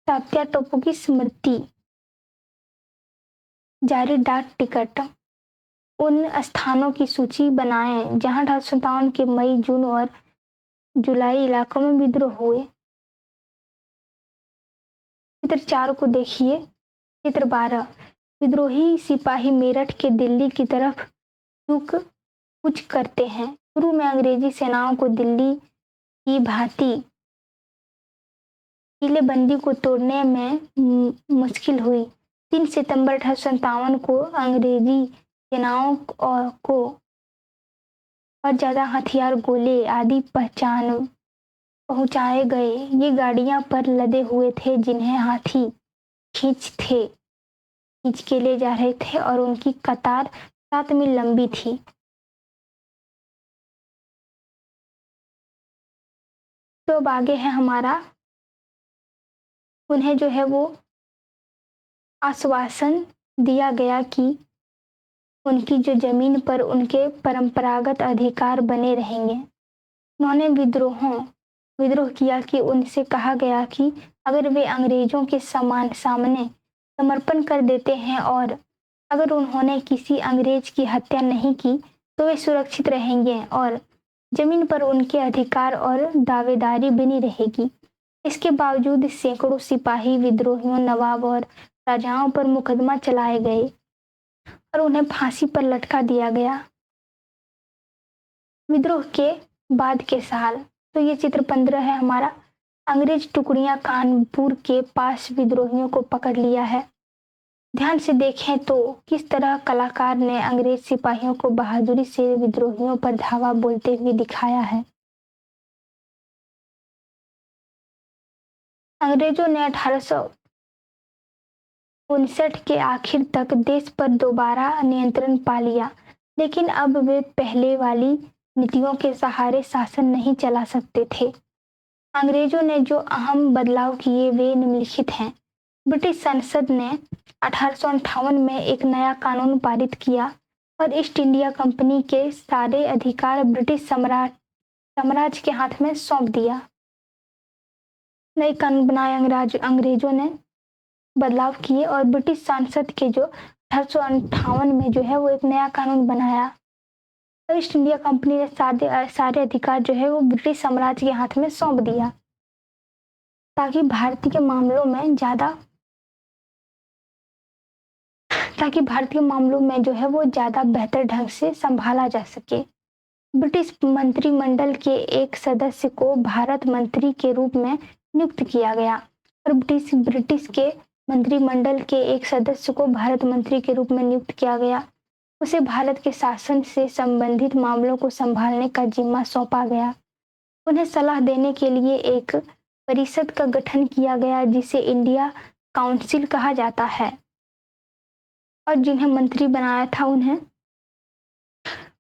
तात्या टोपे की स्मृति जारी डाक टिकट। उन स्थानों की सूची बनाएं जहां 1857 के मई, जून और जुलाई इलाकों में विद्रोह हुए। चित्र 4 को देखिए। चित्र 12 विद्रोही सिपाही मेरठ के दिल्ली की तरफ कूच करते हैं। शुरू में अंग्रेजी सेनाओं को दिल्ली की भांति किलेबंदी को तोड़ने में मुश्किल हुई। 3 सितंबर 1857 को अंग्रेजी सेनाओं को और ज्यादा हथियार, गोले आदि पहुंचाए गए। ये गाड़ियां पर लदे हुए थे जिन्हें हाथी खींच के ले जा रहे थे, और उनकी कतार 7 मील लंबी थी। तो अब आगे है हमारा, उन्हें जो है वो आश्वासन दिया गया कि उनकी जो ज़मीन पर उनके परंपरागत अधिकार बने रहेंगे। उन्होंने विद्रोह किया कि उनसे कहा गया कि अगर वे अंग्रेज़ों के सामने समर्पण कर देते हैं और अगर उन्होंने किसी अंग्रेज की हत्या नहीं की तो वे सुरक्षित रहेंगे और ज़मीन पर उनके अधिकार और दावेदारी बनी रहेगी। इसके बावजूद सैकड़ों सिपाही, विद्रोहियों, नवाब और राजाओं पर मुकदमा चलाए गए और उन्हें फांसी पर लटका दिया गया। विद्रोह के बाद के साल, तो ये चित्र 15 है हमारा। अंग्रेज टुकड़ियां कानपुर के पास विद्रोहियों को पकड़ लिया है। ध्यान से देखें तो किस तरह कलाकार ने अंग्रेज सिपाहियों को बहादुरी से विद्रोहियों पर धावा बोलते हुए दिखाया है। अंग्रेजों ने 1859 के आखिर तक देश पर दोबारा नियंत्रण पा लिया, लेकिन अब वे पहले वाली नीतियों के सहारे शासन नहीं चला सकते थे। अंग्रेजों ने जो अहम बदलाव किए वे निम्नलिखित हैं। ब्रिटिश संसद ने 1858 में एक नया कानून पारित किया और ईस्ट इंडिया कंपनी के सारे अधिकार ब्रिटिश साम्राज्य के हाथ में सौंप दिया। नए कानून बनाए अंग्रेजों ने, बदलाव किए और ब्रिटिश संसद के जो 1858 में जो है वो एक नया कानून बनाया और ईस्ट इंडिया कंपनी ने सारे अधिकार जो है वो ब्रिटिश साम्राज्य के हाथ में सौंप दिया ताकि भारतीय मामलों में जो है वो ज़्यादा बेहतर ढंग से संभाला जा सके। ब्रिटिश मंत्रिमंडल के एक सदस्य को भारत मंत्री के रूप में नियुक्त किया गया और ब्रिटिश के मंत्रिमंडल के एक सदस्य को भारत मंत्री के रूप में नियुक्त किया गया। उसे भारत के शासन से संबंधित मामलों को संभालने का जिम्मा सौंपा गया। उन्हें सलाह देने के लिए एक परिषद का गठन किया गया जिसे इंडिया काउंसिल कहा जाता है और जिन्हें मंत्री बनाया था उन्हें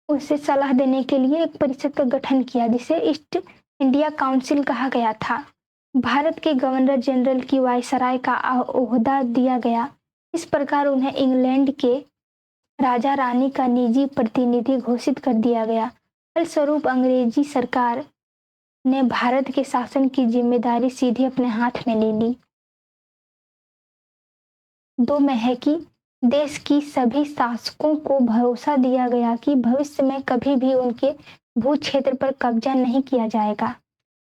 उसे सलाह देने के लिए एक परिषद का गठन किया जिसे ईस्ट इंडिया काउंसिल कहा गया था। भारत के गवर्नर जनरल की वायसराय का ओहदा दिया गया। इस प्रकार उन्हें इंग्लैंड के राजा रानी का निजी प्रतिनिधि घोषित कर दिया गया। फलस्वरूप अंग्रेजी सरकार ने भारत के शासन की जिम्मेदारी सीधे अपने हाथ में ले ली। 2 में है कि देश की सभी शासकों को भरोसा दिया गया कि भविष्य में कभी भी उनके भू क्षेत्र पर कब्जा नहीं किया जाएगा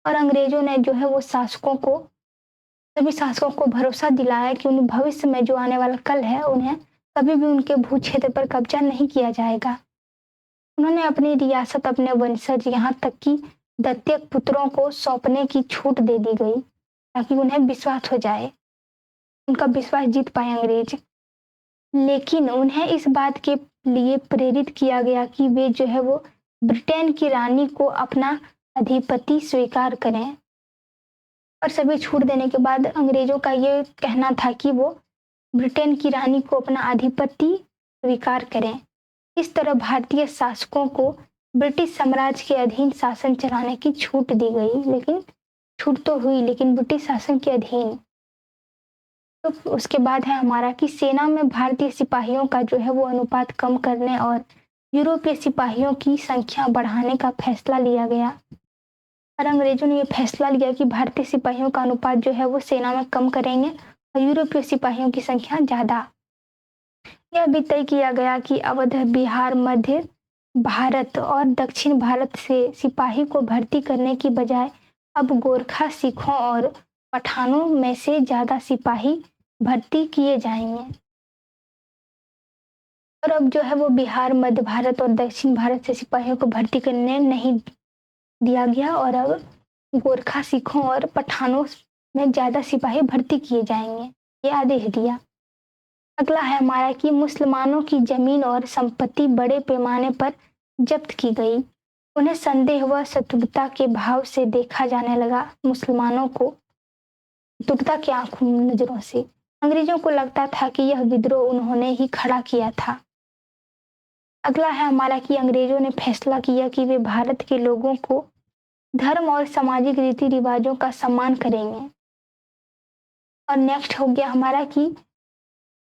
और अंग्रेजों ने जो है वो सभी शासकों को भरोसा दिलाया कि उन भविष्य में जो आने वाला कल है उन्हें कभी भी उनके भू क्षेत्र पर कब्जा नहीं किया जाएगा। उन्होंने अपनी रियासत अपने वंशज यहाँ तक कि दत्तक पुत्रों को सौंपने की छूट दे दी गई ताकि उन्हें विश्वास हो जाए, उनका विश्वास जीत पाए अंग्रेज। लेकिन उन्हें इस बात के लिए प्रेरित किया गया कि वे जो है वो ब्रिटेन की रानी को अपना अधिपति स्वीकार करें और सभी छूट देने के बाद अंग्रेजों का ये कहना था कि वो ब्रिटेन की रानी को अपना अधिपति स्वीकार करें। इस तरह भारतीय शासकों को ब्रिटिश साम्राज्य के अधीन शासन चलाने की छूट दी गई, लेकिन छूट तो हुई लेकिन ब्रिटिश शासन के अधीन। तो उसके बाद है हमारा कि सेना में भारतीय सिपाहियों का जो है वो अनुपात कम करने और यूरोपीय सिपाहियों की संख्या बढ़ाने का फैसला लिया गया और अंग्रेजों ने ये फैसला लिया कि भारतीय सिपाहियों का अनुपात जो है वो सेना में कम करेंगे और यूरोपीय सिपाहियों की संख्या ज़्यादा। यह भी तय किया गया कि अवध, बिहार, मध्य भारत और दक्षिण भारत से सिपाही को भर्ती करने की बजाय अब गोरखा, सिखों और पठानों में से ज़्यादा सिपाही भर्ती किए जाएंगे और अब जो है वो बिहार, मध्य भारत और दक्षिण भारत से सिपाहियों को भर्ती करने नहीं दिया गया और अब गोरखा, सिखों और पठानों में ज़्यादा सिपाही भर्ती किए जाएंगे, ये आदेश दिया। अगला है हमारा कि मुसलमानों की जमीन और संपत्ति बड़े पैमाने पर जब्त की गई। उन्हें संदेह व शत्रुता के भाव से देखा जाने लगा। मुसलमानों को शत्रुता की नजरों से अंग्रेजों को लगता था कि यह विद्रोह उन्होंने ही खड़ा किया था। अगला है हमारा कि अंग्रेजों ने फैसला किया कि वे भारत के लोगों को धर्म और सामाजिक रीति रिवाजों का सम्मान करेंगे। और नेक्स्ट हो गया हमारा कि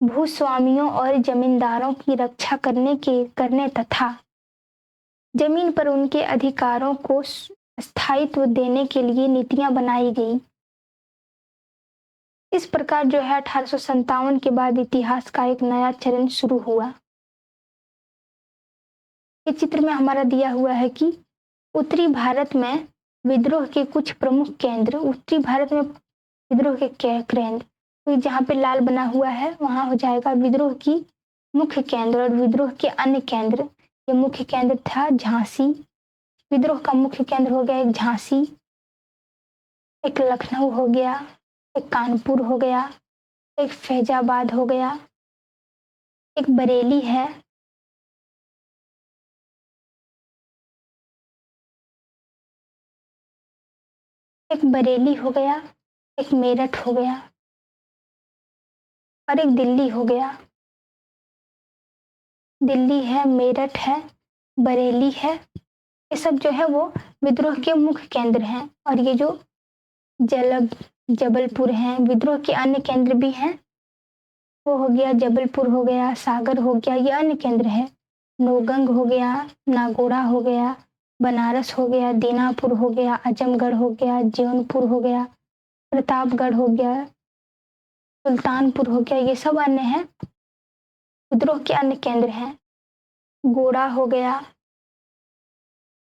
भूस्वामियों और जमींदारों की रक्षा करने तथा जमीन पर उनके अधिकारों को स्थायित्व देने के लिए नीतियां बनाई गई। इस प्रकार जो है 1857 के बाद इतिहास का एक नया चरण शुरू हुआ। इस चित्र में हमारा दिया हुआ है कि उत्तरी भारत में विद्रोह के कुछ प्रमुख केंद्र, उत्तरी भारत में विद्रोह के केंद्र, तो जहाँ पे लाल बना हुआ है वहां हो जाएगा विद्रोह की मुख्य केंद्र और विद्रोह के अन्य केंद्र। ये मुख्य केंद्र था झांसी, विद्रोह का मुख्य केंद्र हो गया एक झांसी, एक लखनऊ हो गया, एक कानपुर हो गया, एक फैजाबाद हो गया, एक बरेली है, एक बरेली हो गया, एक मेरठ हो गया और एक दिल्ली हो गया। दिल्ली है, मेरठ है, बरेली है, ये सब जो है वो विद्रोह के मुख्य केंद्र हैं। और ये जो जबलपुर हैं, विद्रोह के अन्य केंद्र भी हैं, वो हो गया जबलपुर हो गया, सागर हो गया, ये अन्य केंद्र है। नौगंग हो गया, नागौरा हो गया, बनारस हो गया, दीनापुर हो गया, आजमगढ़ हो गया, जौनपुर हो गया, प्रतापगढ़ हो गया, सुल्तानपुर हो गया, ये सब अन्य हैं, विद्रोह के अन्य केंद्र हैं। गोड़ा हो गया,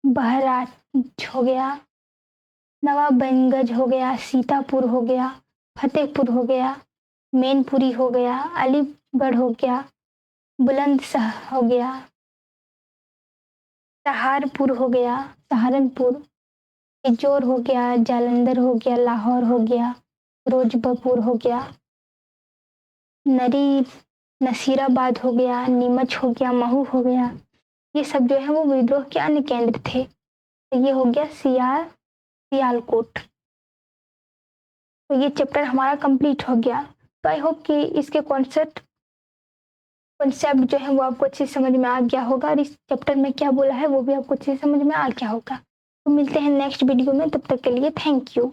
बहराइच हो गया, नवाबगंज हो गया, सीतापुर हो गया, फतेहपुर हो गया, मैनपुरी हो गया, अलीगढ़ हो गया, बुलंदशहर हो गया, सहारपुर हो गया, सहारनपुर, इजौर हो गया, जालंधर हो गया, लाहौर हो गया, फिरोजपुर हो गया, नसीराबाद हो गया, नीमच हो गया, महू हो गया, ये सब जो है वो विद्रोह के अन्य केंद्र थे। तो ये हो गया सियालकोट। तो ये चैप्टर हमारा कंप्लीट हो गया। तो आई होप कि इसके कॉन्सेप्ट जो है वो आपको अच्छे समझ में आ गया होगा और इस चैप्टर में क्या बोला है वो भी आपको अच्छे समझ में आ गया होगा। तो मिलते हैं नेक्स्ट वीडियो में, तब तक के लिए थैंक यू।